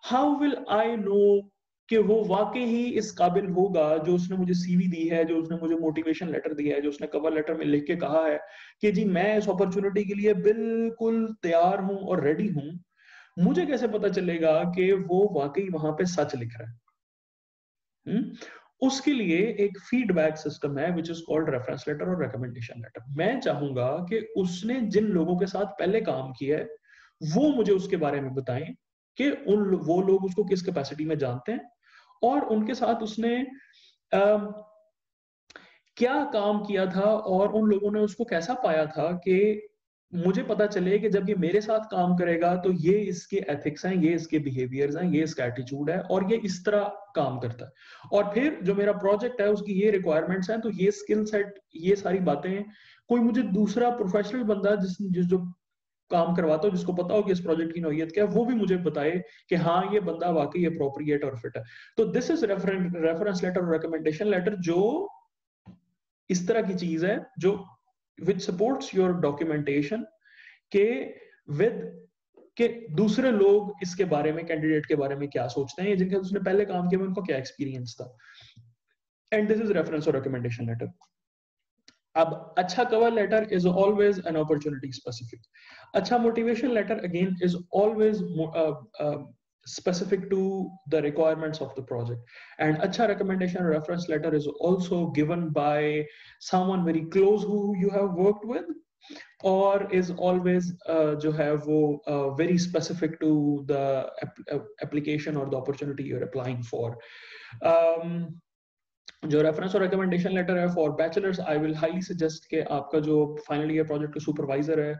how will I know कि वो वाकई ही इस काबिल होगा जो उसने मुझे सीवी दी है, जो उसने मुझे मोटिवेशन लेटर दिया है, जो उसने कवर लेटर में लिख के कहा है कि जी मैं इस अपॉर्चुनिटी के लिए बिल्कुल तैयार हूं और रेडी हूं। मुझे कैसे पता चलेगा कि वो वाकई वहां पे सच लिख रहा है? उसके लिए एक फीडबैक सिस्टम है which is called reference letter और रिकमेंडेशन लेटर। मैं चाहूंगा कि उसने जिन लोगों के साथ पहले काम किया है वो मुझे उसके बारे में बताएं कि वो लोग उसको किस कैपेसिटी में जानते हैं और उनके साथ उसने क्या काम किया था और उन लोगों ने उसको कैसा पाया था, कि मुझे पता चले कि जब ये मेरे साथ काम करेगा तो ये इसके एथिक्स हैं, ये इसके बिहेवियर्स हैं, ये इसका एटीट्यूड है और ये इस तरह काम करता है। और फिर जो मेरा प्रोजेक्ट है उसकी ये रिक्वायरमेंट्स हैं, तो ये स्किल सेट, ये सारी बातें कोई मुझे दूसरा प्रोफेशनल बंदा जिस जो काम करवाता हो, जिसको पता हो कि इस प्रोजेक्ट की नौयत क्या है, वो भी मुझे बताए कि हाँ ये बंदा वाकई अप्रोप्रिएट और फिट है। तो दिस इज रेफरेंस लेटर और रिकमेंडेशन लेटर, जो इस तरह की चीज है जो विच सपोर्ट्स योर डॉक्यूमेंटेशन के विद के दूसरे लोग इसके बारे में, कैंडिडेट के बारे में क्या सोचते हैं, जिनके उसने पहले काम किया उनको क्या एक्सपीरियंस था। एंड दिस इज रेफरेंस और रिकमेंडेशन लेटर। अब अच्छा cover letter is always an opportunity specific. अच्छा motivation letter again is always specific to the requirements of the project. And acha recommendation reference letter is also given by someone very close who you have worked with, or is always जो है वो very specific to the application or the opportunity you're applying for. जो reference और recommendation letter है for bachelors, I will highly suggest कि आपका जो final year project का सुपरवाइजर है,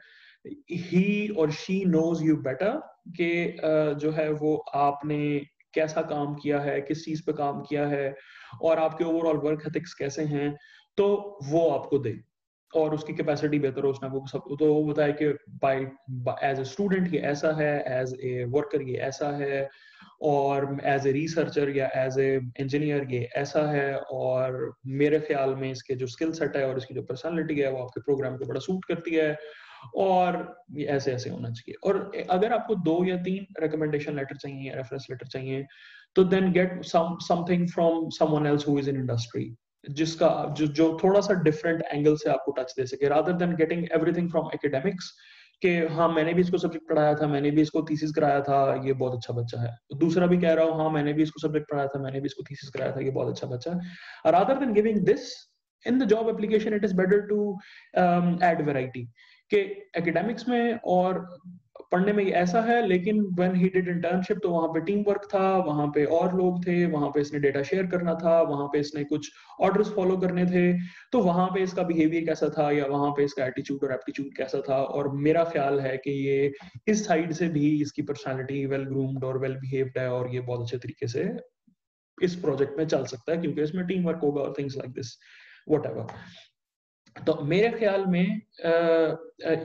ही और शी नोज यू बेटर कि जो है वो आपने कैसा काम किया है, किस चीज पे काम किया है, और आपके ओवरऑल वर्क एथिक्स कैसे हैं, तो वो आपको दे, और उसकी कैपेसिटी बेहतर हो उसने वो सब, तो वो बताए कि बाय एज ए स्टूडेंट ये ऐसा है, एज ए वर्कर ये ऐसा है, और एज ए रिसर्चर या एज ए इंजीनियर ये ऐसा है, और मेरे ख्याल में इसके जो स्किल सेट है और इसकी जो पर्सनालिटी है वो आपके प्रोग्राम को बड़ा सूट करती है, और ये ऐसे ऐसे होना चाहिए। और अगर आपको 2 या 3 रिकमेंडेशन लेटर चाहिए, रेफरेंस लेटर चाहिए, तो then get something from someone else who is in industry, जिसका जो थोड़ा सा डिफरेंट एंगल से आपको टच दे सके, rather than getting everything from academics कि हाँ मैंने भी इसको सब्जेक्ट पढ़ाया था, मैंने भी इसको थीसिस कराया था, ये बहुत अच्छा बच्चा है, दूसरा भी कह रहा हूँ हाँ मैंने भी इसको सब्जेक्ट पढ़ाया था, मैंने भी इसको थीसिस कराया था, ये बहुत अच्छा बच्चा है। Rather than giving this in the job application, it is better to add variety कि एकेडमिक्स में और पढ़ने में ये ऐसा है, लेकिन व्हेन ही डिड इंटर्नशिप तो वहां पे टीम वर्क था, वहां पे और लोग थे, वहां पे इसने डेटा शेयर करना था, वहां पे इसने कुछ ऑर्डर्स फॉलो करने थे, तो वहां पे इसका बिहेवियर कैसा था, या वहां पे इसका एटीट्यूड और एप्टीट्यूड कैसा था। और मेरा ख्याल है कि ये इस साइड से भी इसकी पर्सनालिटी वेल ग्रूम्ड और वेल बिहेव्ड है, और ये बहुत अच्छे तरीके से इस प्रोजेक्ट में चल सकता है, क्योंकि इसमें टीम वर्क होगा और थिंग्स लाइक दिस व्हाटएवर। तो मेरे ख्याल में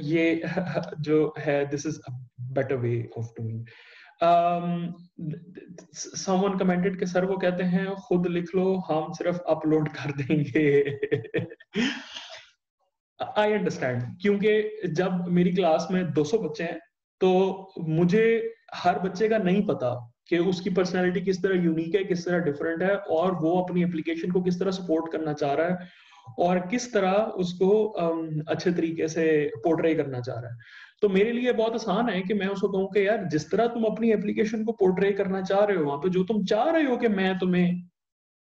ये जो है this is a better way of doing. Someone commented कि सर वो कहते हैं खुद लिख लो, हम सिर्फ अपलोड कर देंगे। आई अंडरस्टैंड, क्योंकि जब मेरी क्लास में 200 बच्चे हैं तो मुझे हर बच्चे का नहीं पता कि उसकी पर्सनैलिटी किस तरह यूनिक है, किस तरह डिफरेंट है, और वो अपनी एप्लीकेशन को किस तरह सपोर्ट करना चाह रहा है, और किस तरह उसको अच्छे तरीके से पोर्ट्रे करना चाह रहा है। तो मेरे लिए बहुत आसान है कि मैं उसको कहूँ कि यार जिस तरह तुम अपनी एप्लीकेशन को पोर्ट्रे करना चाह रहे हो, वहां पे जो तुम चाह रहे हो कि मैं तुम्हें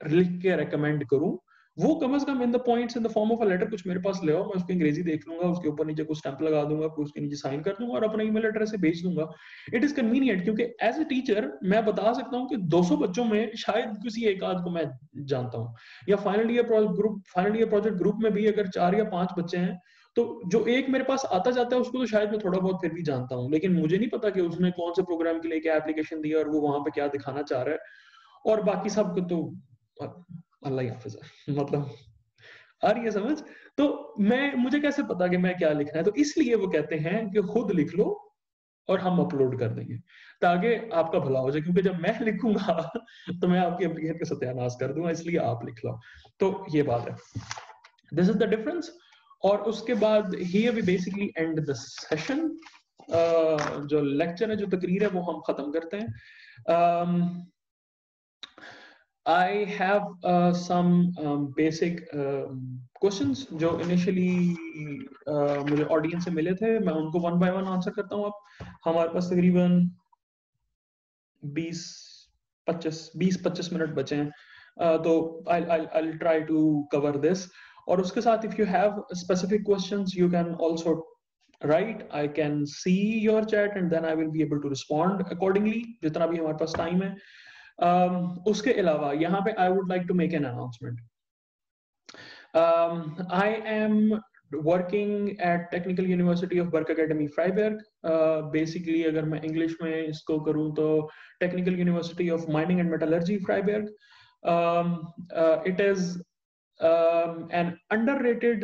लिख के रेकमेंड करूं, वो कम से कम in the points in the form of a letter कुछ मेरे पास ले आओ, मैं उसकी अंग्रेजी देख लूंगा, उसके ऊपर नीचे कुछ स्टैंप लगा दूंगा, कुछ उसके नीचे साइन कर दूंगा और अपना ईमेल एड्रेस से भेज दूंगा। इट इज कन्वीनियंट, क्योंकि एज ए टीचर मैं बता सकता हूँ कि 200 बच्चों में शायद किसी एक आध को मैं जानता हूँ, या फाइनल ईयर प्रोजेक्ट ग्रुप में भी अगर 4 या 5 बच्चे हैं, तो जो एक मेरे पास आता जाता है उसको तो शायद मैं थोड़ा बहुत फिर भी जानता हूँ, लेकिन मुझे नहीं पता कि उसने कौन से प्रोग्राम के लिए क्या एप्लीकेशन दिया और वो वहां पे क्या दिखाना चाह रहा है, और बाकी सब को तो अल्लाह ही हाफिज है। मतलब आ रही है समझ? तो मुझे कैसे पता कि मैं क्या लिखना है? तो इसलिए वो कहते हैं कि खुद लिख लो और हम अपलोड कर देंगे, ताकि आपका भला हो जाए, क्योंकि जब मैं लिखूंगा तो मैं आपकी एप्लीकेशन का सत्यानाश कर दूंगा, इसलिए आप लिख लो। तो ये बात है, दिस इज द डिफरेंस। और उसके बाद here we basically end the session. जो लेक्चर है, जो तकरीर है, वो हम खत्म करते हैं। I have some basic questions जो initially मुझे audience से मिले थे, मैं उनको one by one आंसर करता हूँ। अब हमारे पास तकरीबन 20-25 मिनट बचे हैं, तो I'll try to cover this। और उसके साथ if you have specific questions you can also write, I can see your chat and then I will be able to respond accordingly जितना भी हमारे पास टाइम है। उसके अलावा यहाँ पे I would like to make an announcement. I am working at Technical University of Work Academy Freiburg. Basically अगर मैं इंग्लिश में इसको करूँ तो Technical University of Mining and Metallurgy Freiburg. It is an underrated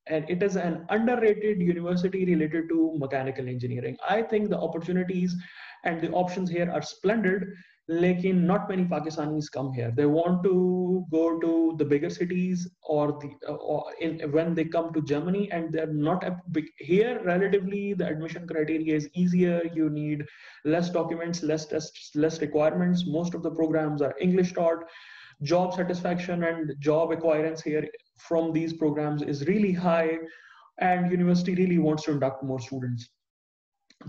and it is an underrated university related to mechanical engineering. I think the opportunities and the options here are splendid, lekin not many Pakistanis come here. They want to go to the bigger cities or when they come to Germany, and they're not here. Relatively, the admission criteria is easier. You need less documents, less tests, less requirements. Most of the programs are English taught. Job satisfaction and job acquirance here from these programs is really high, and university really wants to induct more students.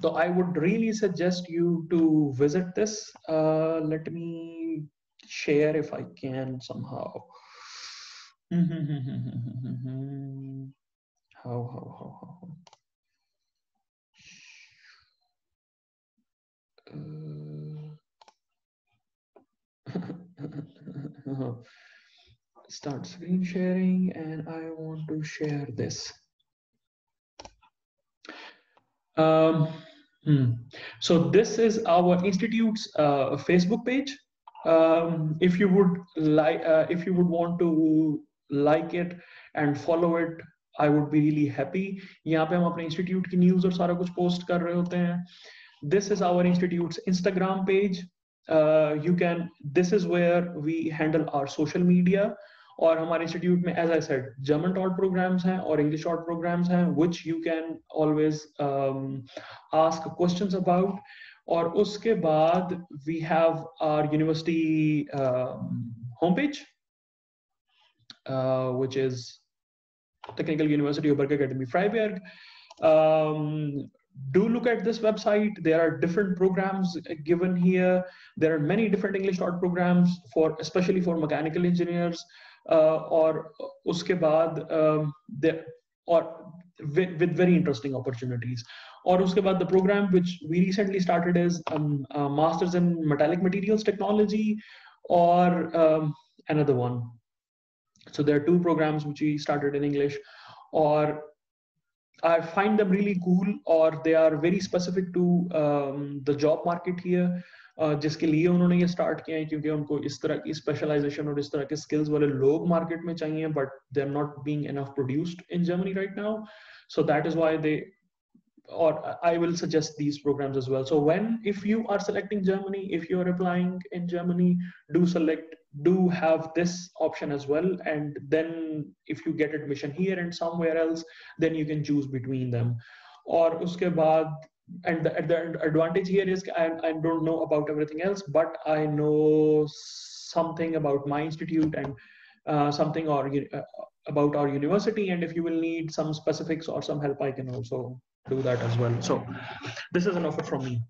So I would really suggest you to visit this. Let me share if I can somehow. How? Start screen sharing, and I want to share this. So this is our institute's Facebook page. If you would want to like it and follow it, I would be really happy. यहाँ पे हम अपने institute की news और सारा कुछ post कर रहे होते हैं. This is our institute's Instagram page. This is where we handle our social media. और हमारे इंस्टीट्यूट में as I said German taught programmes हैं और इंग्लिश टॉट प्रोग्राम्स हैं which you can always ask questions about. और उसके बाद we have our university home page which is technical university of Bergakademie Freiberg. Do look at this website. There are different programs given here. There are many different English taught programs especially for mechanical engineers. और उसके बाद with very interesting opportunities. और उसके बाद the program which we recently started is Masters in Metallic Materials Technology or another one. So there are two programs which we started in English, or I find them really cool, or they are very specific to the job market here. जिसके लिए उन्होंने ये start किया है क्योंकि उनको इस तरह की स्पेशलाइजेशन और इस तरह के स्किल्स वाले लोग मार्केट में चाहिए, but they are not being enough produced in Germany right now. So that is why they or I will suggest these programs as well. So if you are selecting Germany, if you are applying in Germany, do have this option as well. And then if you get admission here and somewhere else, then you can choose between them. Or uske baad, and the advantage here is I don't know about everything else, but I know something about my institute and something about our university. And if you will need some specifics or some help, I can also do that as well. So this is an offer from me.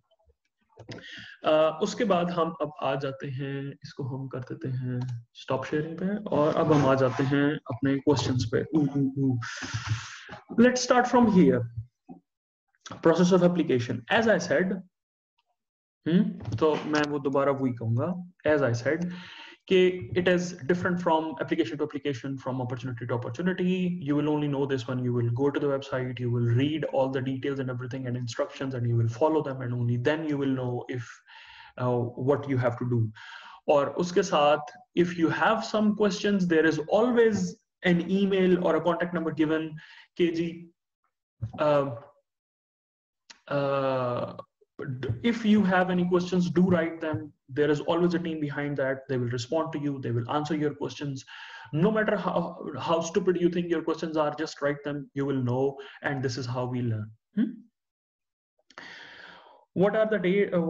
उसके बाद हम अब आ जाते हैं, इसको हम कर देते हैं स्टॉप शेयरिंग पे, और अब हम आ जाते हैं अपने क्वेश्चंस पे. Let's start from here. Process of application. As I said, तो मैं वो दोबारा वही कहूंगा. As I said, it is different from application to application, from opportunity to opportunity. You will only know this when you will go to the website, you will read all the details and everything and instructions, and you will follow them, and only then you will know if what you have to do. Or uske saath, if you have some questions, there is always an email or a contact number given. KG, if you have any questions, do write them. There is always a team behind that. They will respond to you. They will answer your questions. No matter how stupid you think your questions are, just write them. You will know. And this is how we learn. What are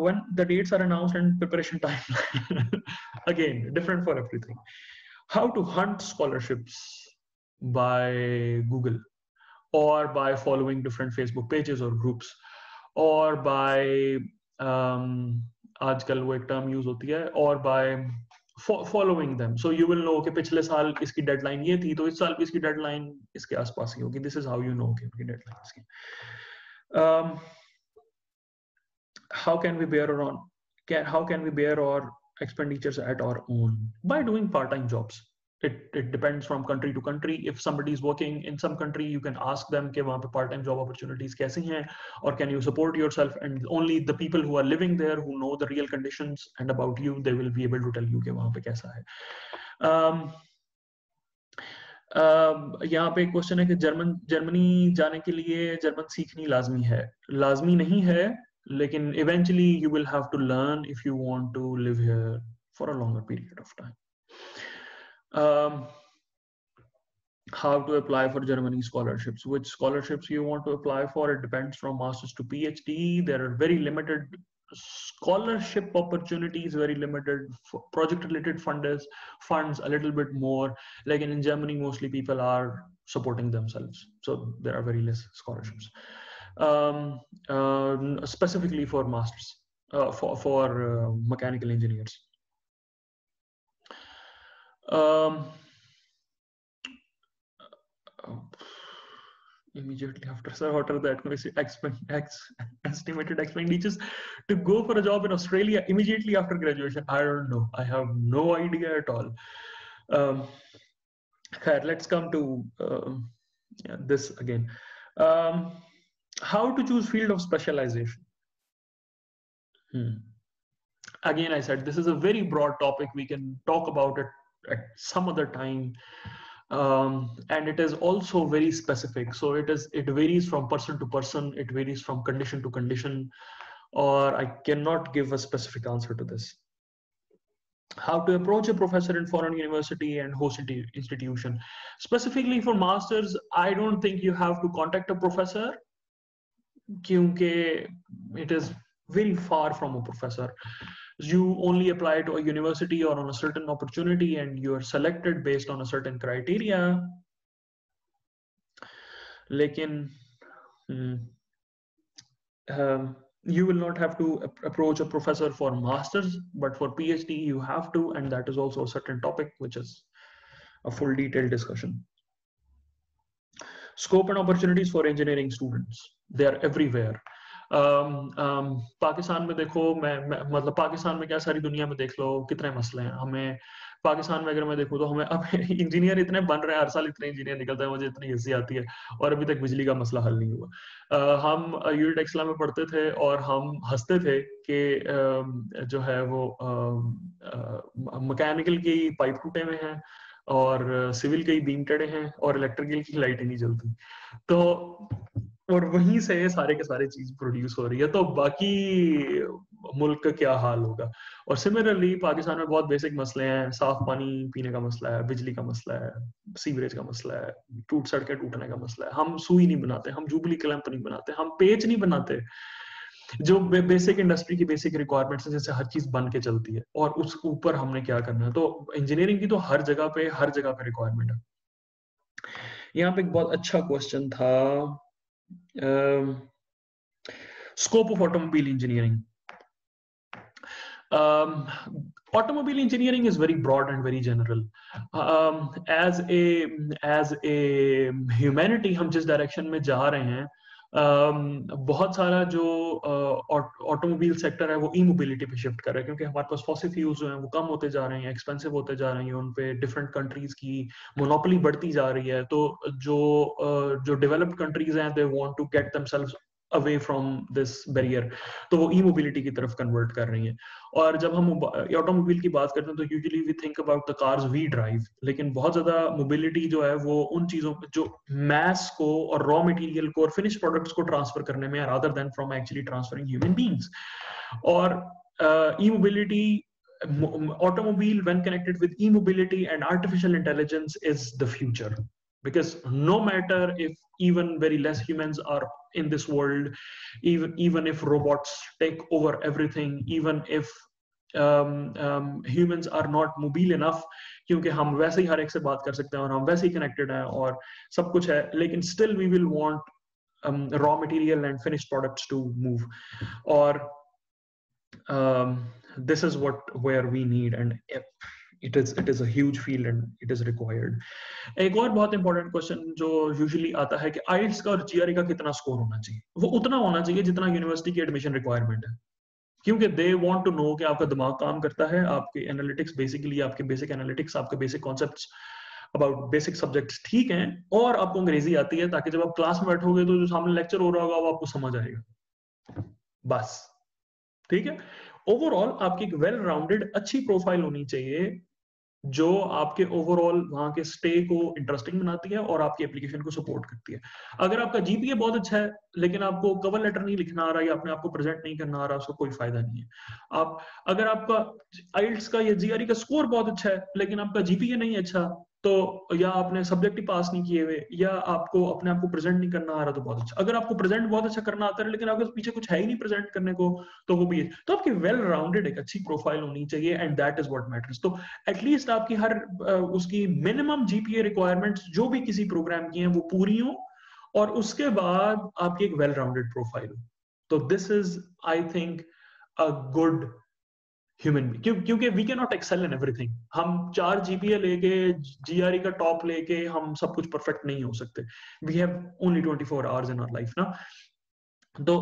when the dates are announced and preparation time? Again, different for everything. How to hunt scholarships by Google, or by following different Facebook pages or groups, or by आजकल वो एक term use होती है, और by following them. So you will know कि पिछले साल इसकी डेडलाइन ये थी, तो इस साल भी इसकी डेडलाइन इसके आसपास ही होगी. This is how you know कि उनकी डेडलाइन इसकी. How can we bear our expenditures at our own? By doing part-time jobs. It depends from country to country. If somebody is working in some country, you can ask them कि वहाँ पे part-time job opportunities कैसी हैं, or can you support yourself, and only the people who are living there, who know the real conditions and about you, they will be able to tell you कि वहाँ पे कैसा है. यहाँ पे एक क्वेश्चन है कि जर्मनी जाने के लिए जर्मन सीखनी लाजमी नहीं है, लेकिन eventually you will have to learn if you want to live here for a longer period of time. How to apply for Germany scholarships. Which scholarships you want to apply for? It depends from masters to PhD. There are very limited scholarship opportunities, very limited. Project related funds a little bit more. Like in Germany, mostly people are supporting themselves, so there are very less scholarships. specifically for masters, for mechanical engineers. Immediately after, sir, what are the estimated expenditures to go for a job in Australia immediately after graduation? I don't know. I have no idea at all. Let's come to this again. How to choose field of specialization? Again, I said this is a very broad topic. We can talk about it at some other time. And it is also very specific. So it varies from person to person. It varies from condition to condition, or I cannot give a specific answer to this. How to approach a professor in foreign university and host institution. Specifically for masters, I don't think you have to contact a professor, because it is very far from a professor. You only apply to a university or on a certain opportunity, and you are selected based on a certain criteria. Lekin, you will not have to approach a professor for masters, but for PhD you have to, and that is also a certain topic, which is a full detailed discussion. Scope and opportunities for engineering students, they are everywhere. Pakistan में देखो, मतलब पाकिस्तान में क्या, सारी दुनिया में देख लो कितने मसले हैं. हमें पाकिस्तान में अगर मैं देखूँ तो हमें अब इंजीनियर इतने बन रहे हैं, हर साल इतने इंजीनियर निकलते हैं, मुझे इतनी हंसी आती है, और अभी तक बिजली का मसला हल नहीं हुआ. हम यूनिट एक्सला में पढ़ते थे और हम हंसते थे कि जो है वो मैकेनिकल की पाइप टूटे हुए हैं और सिविल के बीम टेढ़े हैं और इलेक्ट्रिकल की लाइट नहीं जलती. तो और वहीं से सारे के सारे चीज प्रोड्यूस हो रही है, तो बाकी मुल्क का क्या हाल होगा. और सिमिलरली पाकिस्तान में बहुत बेसिक मसले हैं. साफ पानी पीने का मसला है, बिजली का मसला है, सीवरेज का मसला है, सड़कें टूटने का मसला है. हम सुई नहीं बनाते, हम जुबली क्लैंप नहीं बनाते, हम पेच नहीं बनाते, जो बेसिक इंडस्ट्री की बेसिक रिक्वायरमेंट्स है, जैसे हर चीज बन के चलती है, और उस ऊपर हमने क्या करना है. तो इंजीनियरिंग की तो हर जगह पे रिक्वायरमेंट है. यहाँ पे एक बहुत अच्छा क्वेश्चन था, scope of automobile engineering. Automobile engineering is very broad and very general. As a humanity, हम जिस डायरेक्शन में जा रहे हैं, बहुत सारा जो ऑटोमोबाइल सेक्टर है वो ई मोबिलिटी पे शिफ्ट कर रहा है, क्योंकि हमारे पास फॉसिल फ्यूल्स जो हैं वो कम होते जा रहे हैं, एक्सपेंसिव होते जा रहे हैं, उन पे डिफरेंट कंट्रीज की मोनोपोली बढ़ती जा रही है. तो जो डेवलप्ड कंट्रीज हैं, they want to get themselves away from this barrier, तो वो ई मोबिलिटी की तरफ कन्वर्ट कर रही हैं. और जब हम ऑटोमोबाइल की बात करते हैं तो usually we think about the cars we drive, लेकिन बहुत ज्यादा मोबिलिटी जो है वो उन चीजों जो मैस को और रॉ मटेरियल को और फिनिश प्रोडक्ट्स को ट्रांसफर करने में, rather than from actually transferring human beings. और ई mobility, automobile when connected with e-mobility and artificial intelligence is the future, because no matter if even very less humans are in this world, even if robots take over everything, even if humans are not mobile enough, क्योंकि हम वैसे ही हर एक से बात कर सकते हैं और हम वैसे ही connected हैं और सब कुछ है, लेकिन still we will want raw material and finished products to move. और this is where we need, and it is a huge field and it is required. एक और बहुत इंपॉर्टेंट क्वेश्चन जो यूजुअली आता है कि आइल्स का और जीआरई का कितना स्कोर होना चाहिए. वो उतना होना चाहिए जितना यूनिवर्सिटी की एडमिशन रिक्वायरमेंट है, क्योंकि दे वांट टू नो कि आपका दिमाग काम करता है, आपके एनालिटिक्स बेसिकली, आपके बेसिक एनालिटिक्स, आपके basic concepts about basic subjects ठीक हैं, और आपको अंग्रेजी आती है, ताकि जब आप क्लास में बैठोगे तो जो सामने लेक्चर हो रहा होगा वो आपको समझ आएगा. बस ठीक है. ओवरऑल आपकी एक वेल राउंडेड अच्छी प्रोफाइल होनी चाहिए जो आपके ओवरऑल वहां के स्टे को इंटरेस्टिंग बनाती है और आपकी एप्लीकेशन को सपोर्ट करती है. अगर आपका जीपीए बहुत अच्छा है लेकिन आपको कवर लेटर नहीं लिखना आ रहा या अपने आप को प्रेजेंट नहीं करना आ रहा, उसका कोई फायदा नहीं है. अगर आपका आइल्स का या जीआरई का स्कोर बहुत अच्छा है लेकिन आपका जीपीए नहीं अच्छा, तो या आपने सब्जेक्ट ही पास नहीं किए हुए, या आपको अपने आप को प्रेजेंट नहीं करना आ रहा, तो बहुत अच्छा. अगर आपको प्रेजेंट बहुत अच्छा करना आता है लेकिन आपके पीछे कुछ है ही नहीं प्रेजेंट करने को, तो वो भी है. तो आपकी वेल राउंडेड एक अच्छी प्रोफाइल होनी चाहिए, and that is what matters. तो एटलीस्ट आपकी हर उसकी मिनिमम जीपीए रिक्वायरमेंट्स जो भी किसी प्रोग्राम की हैं वो पूरी हो, और उसके बाद आपकी एक वेल राउंडेड प्रोफाइल। तो this is I think a good human, क्योंकि we can not excel in everything. हम 4 GPA लेके, GRE का टॉप लेके हम सब कुछ परफेक्ट नहीं हो सकते। We have only 24 hours in our life ना। तो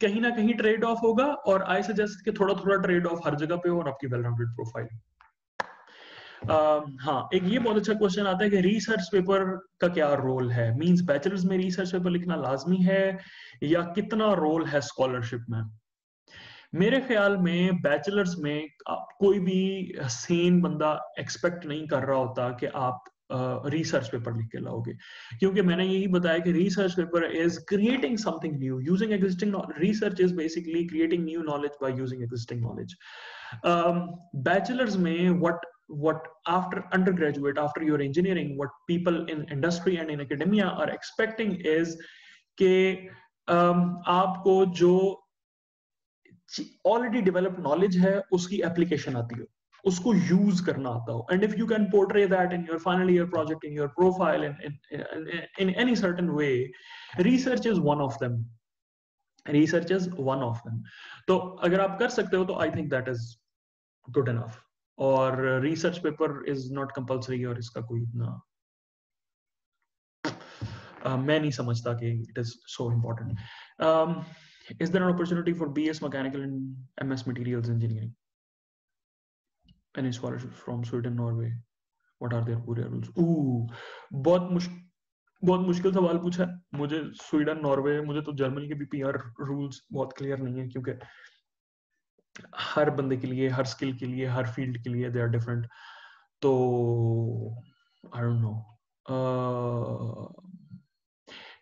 कहीं ना कहीं ट्रेड ऑफ होगा, और आई सजेस्ट कि थोड़ा थोड़ा ट्रेड ऑफ हर जगह पे हो, और आपकी वेल राउंडेड प्रोफाइल। हाँ, एक ये बहुत अच्छा क्वेश्चन आता है कि रिसर्च पेपर का क्या रोल है, मींस बैचलर्स में रिसर्च पेपर लिखना लाजमी है या कितना रोल है स्कॉलरशिप में। मेरे ख्याल में बैचलर्स में कोई भी सेन बंदा एक्सपेक्ट नहीं कर रहा होता कि आप रिसर्च पेपर लिख के लाओगे, क्योंकि मैंने यही बताया कि research paper is creating something new using existing. Research is basically creating new knowledge by using existing knowledge. Bachelors में what after undergraduate, after your engineering, what people in industry and in academia are expecting is कि आपको जो already developed knowledge है उसकी application आती हो, उसको use करना आता हो। And if you can portray that in your final year project, in your profile, in any certain way, research is one of them. Research is one of them. तो अगर आप कर सकते हो तो I think that is good enough. और research paper is not compulsory, और इसका कोई इतना मैं नहीं समझता कि it is so important. Is there an opportunity for BS Mechanical and MS Materials Engineering? Any scholarships from Sweden, Norway? What are their career rules? बहुत मुश्किल सवाल पूछा है मुझे। स्वीडन, नॉर्वे, मुझे तो जर्मनी के भी PR रूल्स बहुत क्लियर नहीं है, क्योंकि हर बंदे के लिए, हर स्किल के लिए, हर फील्ड के लिए दे आर डिफरेंट। तो I don't know.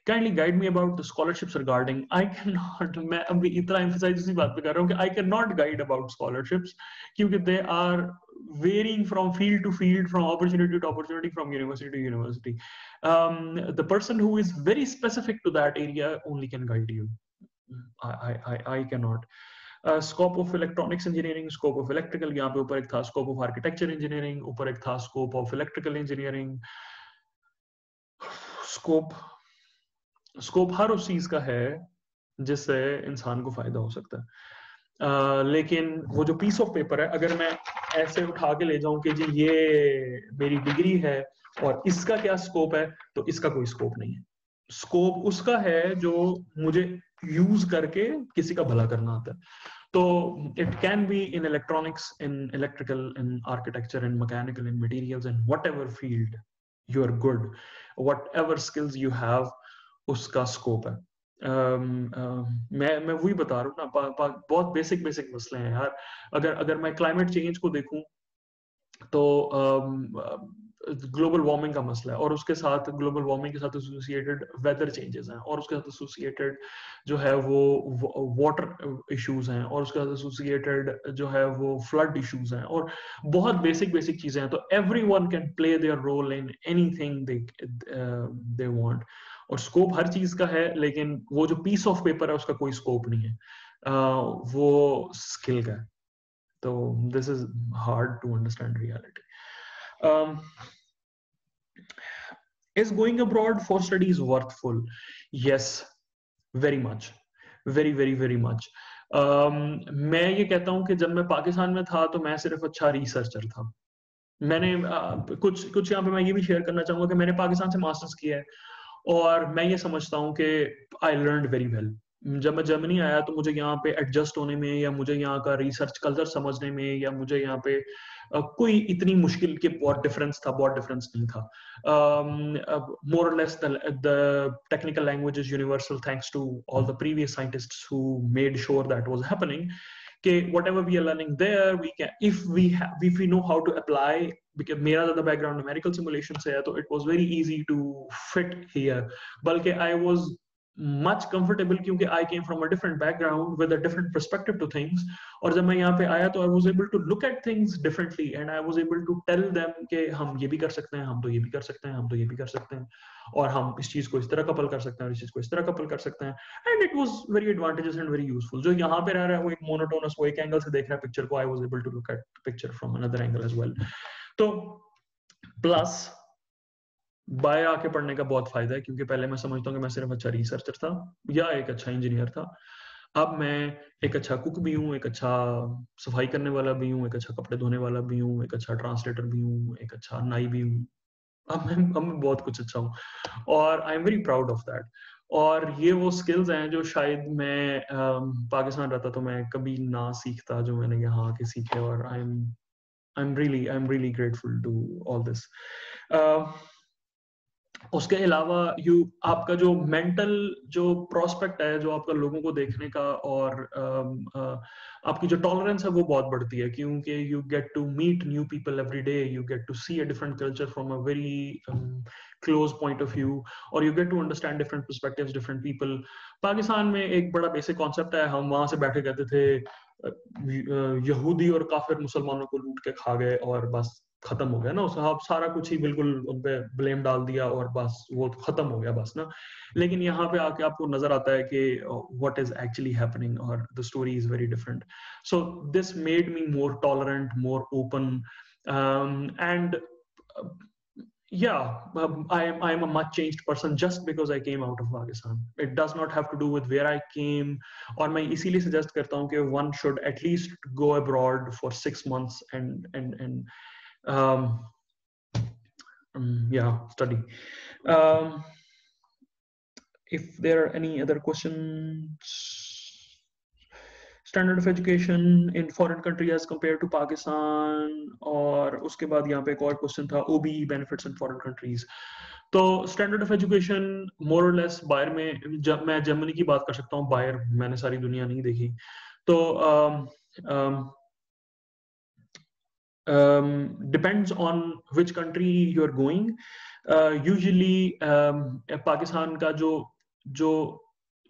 Kindly guide me about the scholarships regarding. I cannot, मैं अभी इतना emphasize इसी बात पे कर रहा हूँ कि I cannot guide about scholarships, क्योंकि they are varying from field to field, from opportunity to opportunity, from university to university. The person who is very specific to that area only can guide you. I cannot. Scope of electronics engineering, scope of electrical, यहाँ पे ऊपर एक था scope of architecture engineering, ऊपर एक था scope of electrical engineering. Scope हर उस चीज का है जिससे इंसान को फायदा हो सकता है। लेकिन वो जो पीस ऑफ पेपर है, अगर मैं ऐसे उठा के ले जाऊं कि जी ये मेरी डिग्री है और इसका क्या स्कोप है, तो इसका कोई स्कोप नहीं है। स्कोप उसका है जो मुझे यूज करके किसी का भला करना आता है। तो it can be in electronics, in electrical, in architecture, in mechanical, in materials, in whatever field you are good, whatever skills you have, उसका स्कोप है। मैं वही बता रहा हूँ ना, बहुत बेसिक मसले हैं यार। अगर मैं क्लाइमेट चेंज को देखूं तो ग्लोबल वार्मिंग का मसला है, और उसके साथ ग्लोबल वार्मिंग के साथ एसोसिएटेड वेदर चेंजेस हैं, और उसके साथ एसोसिएटेड जो है वो वाटर इश्यूज हैं, और उसके साथ एसोसिएटेड जो है वो फ्लड इश्यूज हैं, और बहुत बेसिक चीजें हैं। तो everyone can play their role in anything they want, और स्कोप हर चीज का है, लेकिन वो जो पीस ऑफ पेपर है उसका कोई स्कोप नहीं है, वो स्किल का है। तो this is hard to understand reality. Is going abroad for studies worthful? Yes, very much, very much. मैं ये कहता हूँ कि जब मैं पाकिस्तान में था तो मैं सिर्फ अच्छा रिसर्चर था। मैंने कुछ यहाँ पे मैं ये भी शेयर करना चाहूंगा कि मैंने पाकिस्तान से मास्टर्स किया है, और मैं ये समझता हूँ कि आई लर्न वेरी वेल। जब मैं जर्मनी आया तो मुझे यहाँ पे एडजस्ट होने में, या मुझे यहाँ का रिसर्च कल्चर समझने में, या मुझे यहाँ पे कोई इतनी मुश्किल के बहुत डिफरेंस नहीं था। more or less the technical language is universal, thanks to all the previous scientists who made sure that was happening. Whatever we are learning there, we can, if we know how to apply, because मेरा ज़्यादा background numerical simulation से है, तो it was very easy to fit here. बल्कि I was much comfortable क्योंकि I came from a different background with a different perspective to things. और जब मैं यहाँ पे आया तो I was able to look at things differently, and I was able to tell them कि हम ये भी कर सकते हैं, हम तो ये भी कर सकते हैं, हम तो ये भी कर सकते हैं, और हम इस चीज को इस तरह कपल कर सकते हैं, और इस चीज को इस तरह कपल कर सकते हैं। And it was very advantages and very useful. जो यहाँ पे रह रहा है वो एक मोनोटोनस, वो एक एंगल से देख रहा है पिक्चर को, I was able to look at picture from another angle as well. तो प्लस बाय आके पढ़ने का बहुत फायदा है, क्योंकि पहले मैं समझता हूँ कि मैं सिर्फ अच्छा रिसर्चर था या एक अच्छा इंजीनियर था। अब मैं एक अच्छा कुक भी हूँ, एक अच्छा सफाई करने वाला भी हूँ, एक अच्छा कपड़े धोने वाला भी हूँ, एक अच्छा ट्रांसलेटर भी हूँ, एक अच्छा नाई भी हूँ। अब मैं बहुत कुछ अच्छा हूँ, और I am very proud of that. और ये वो स्किल्स हैं जो शायद मैं पाकिस्तान रहता तो मैं कभी ना सीखता, जो मैंने यहाँ आके सीखे। और I am really grateful to all this. उसके अलावा आपका जो मेंटल जो प्रोस्पेक्ट है, जो आपका लोगों को देखने का, और आपकी जो टॉलरेंस है वो बहुत बढ़ती है, क्योंकि you get to meet new people every day, you get to see a different culture from a very close point of view, और you get to understand different perspectives, different people. Pakistan में एक बड़ा बेसिक कॉन्सेप्ट है, हम वहां से बैठे कहते थे यहूदी और काफिर मुसलमानों को लूट के खा गए और बस खत्म हो गया ना, उस आप सारा कुछ ही बिल्कुल उन पे ब्लेम डाल दिया और बस वो खत्म हो गया बस ना। लेकिन यहाँ पे आके आपको नजर आता है कि व्हाट इज एक्चुअली हैपनिंग, और the story is very different. So this made me more tolerant, more open, and yeah, I'm a much changed person just because I came out of Pakistan. It does not have to do with where I came. और मैं इसीलिए suggest करता हूँ कि one should at least go abroad for 6 months and um, yeah, study. Um, if there are any other questions, standard of education in foreign country as compared to Pakistan, और उसके बाद यहाँ पे एक और क्वेश्चन था, OBE benefits in foreign countries. तो standard of education मोर और लेस बायर में, जब मैं जर्मनी की बात कर सकता हूँ, बायर मैंने सारी दुनिया नहीं देखी, तो depends on which country you are going. Usually Pakistan का जो जो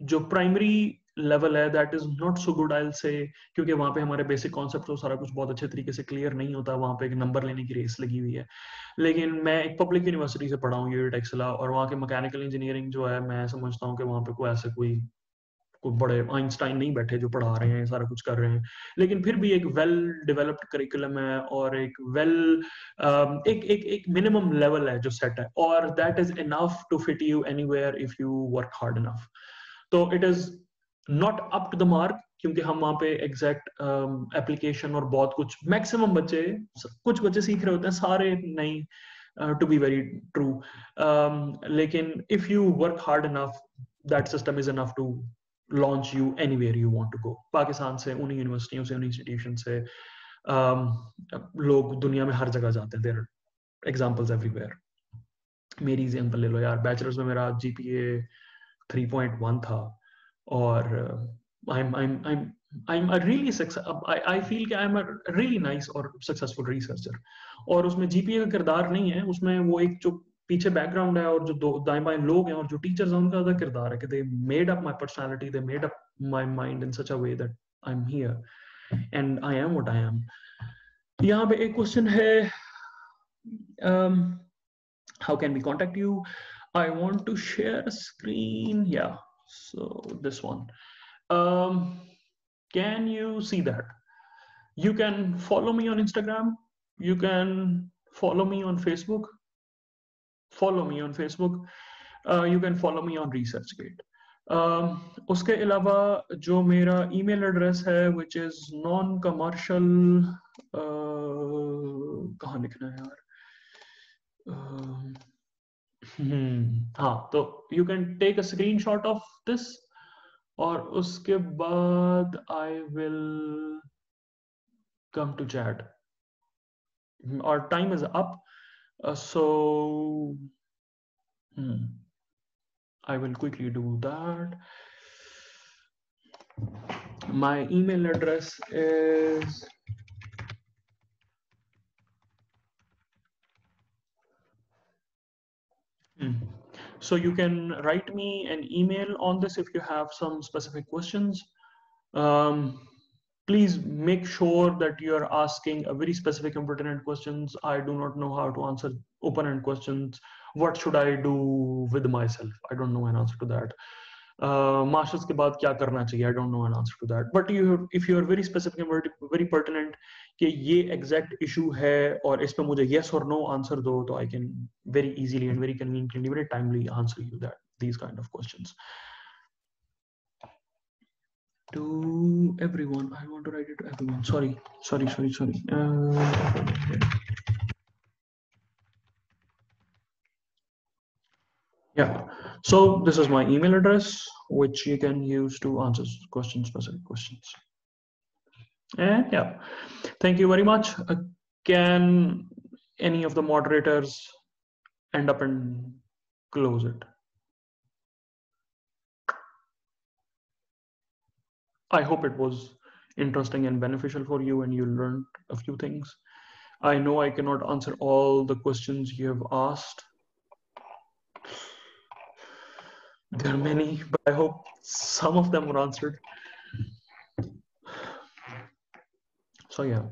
जो प्राइमरी लेवल है that is not so good I will say, क्योंकि वहाँ पे हमारे बेसिक कॉन्सेप्ट तो सारा कुछ बहुत अच्छे तरीके से क्लियर नहीं होता, वहाँ पे एक नंबर लेने की रेस लगी हुई है। लेकिन मैं एक पब्लिक यूनिवर्सिटी से पढ़ा हूँ, टेक्सला, और वहाँ के मैकेनिकल इंजीनियरिंग जो है, मैं समझता हूँ कि वहाँ पे कोई बड़े आइंस्टाइन नहीं बैठे जो पढ़ा रहे हैं, सारा कुछ कर रहे हैं। लेकिन फिर भी एक वेल डेवलप्ड करिकुलम है, और एक एक एक एक मिनिमम लेवल है जो सेट है, और that is enough to fit you anywhere if you work hard enough. तो it is not up to the mark, क्योंकि हम वहाँ पे एग्जैक्ट एप्लीकेशन और बहुत कुछ, मैक्सिमम बच्चे, कुछ बच्चे सीख रहे होते हैं, सारे नहीं, टू बी वेरी ट्रू। लेकिन if you work hard enough, that system is enough to launch you anywhere you want to go. Pakistan से, उन्हीं यूनिवर्सिटियों से, उन्हीं इंस्टीट्यूशन से लोग दुनिया में हर जगह जाते हैं। There examples everywhere. मेरी एग्जांपल ले लो यार, बैचलर्स में मेरा GPA 3.1 था, और I'm a really I feel कि I'm a really nice और successful researcher। और उसमें GPA का किरदार नहीं है, उसमें वो एक जो पीछे बैकग्राउंड है, और जो दो दाएं बाएं लोग हैं, और जो टीचर्स हैं, उनका ज्यादा किरदार है कि they made up my personality, they made up my mind in such a way that I'm here and I am what I am. यहाँ पे एक क्वेश्चन है, how can we contact you? I want to share a screen. Yeah, so this one. Can you see that? You can follow me on Instagram. You can follow me on Facebook. You can follow me on ResearchGate. उसके अलावा जो मेरा email address है, which is non-commercial, कहाँ लिखना है यार, हाँ, तो you can take a screenshot of this, और उसके बाद I will come to chat. Our time is up, so I will quickly do that. My email address is so you can write me an email on this if you have some specific questions. Please make sure that you are asking a very specific and pertinent questions. I do not know how to answer open-end questions. What should I do with myself? I don't know an answer to that. Masters के बाद क्या करना चाहिए, I don't know an answer to that, but if you are very specific and very pertinent कि ये exact issue है और इस पे मुझे यस और नो आंसर दो, तो I can very easily and very conveniently, very timely answer you that these kind of questions. To everyone, I want to write it to everyone. Sorry. Yeah, so this is my email address, which you can use to answer specific questions. And yeah, thank you very much. Can any of the moderators end up and close it? I hope it was interesting and beneficial for you and you learned a few things. I know I cannot answer all the questions you have asked. There are many, but I hope some of them were answered. So yeah.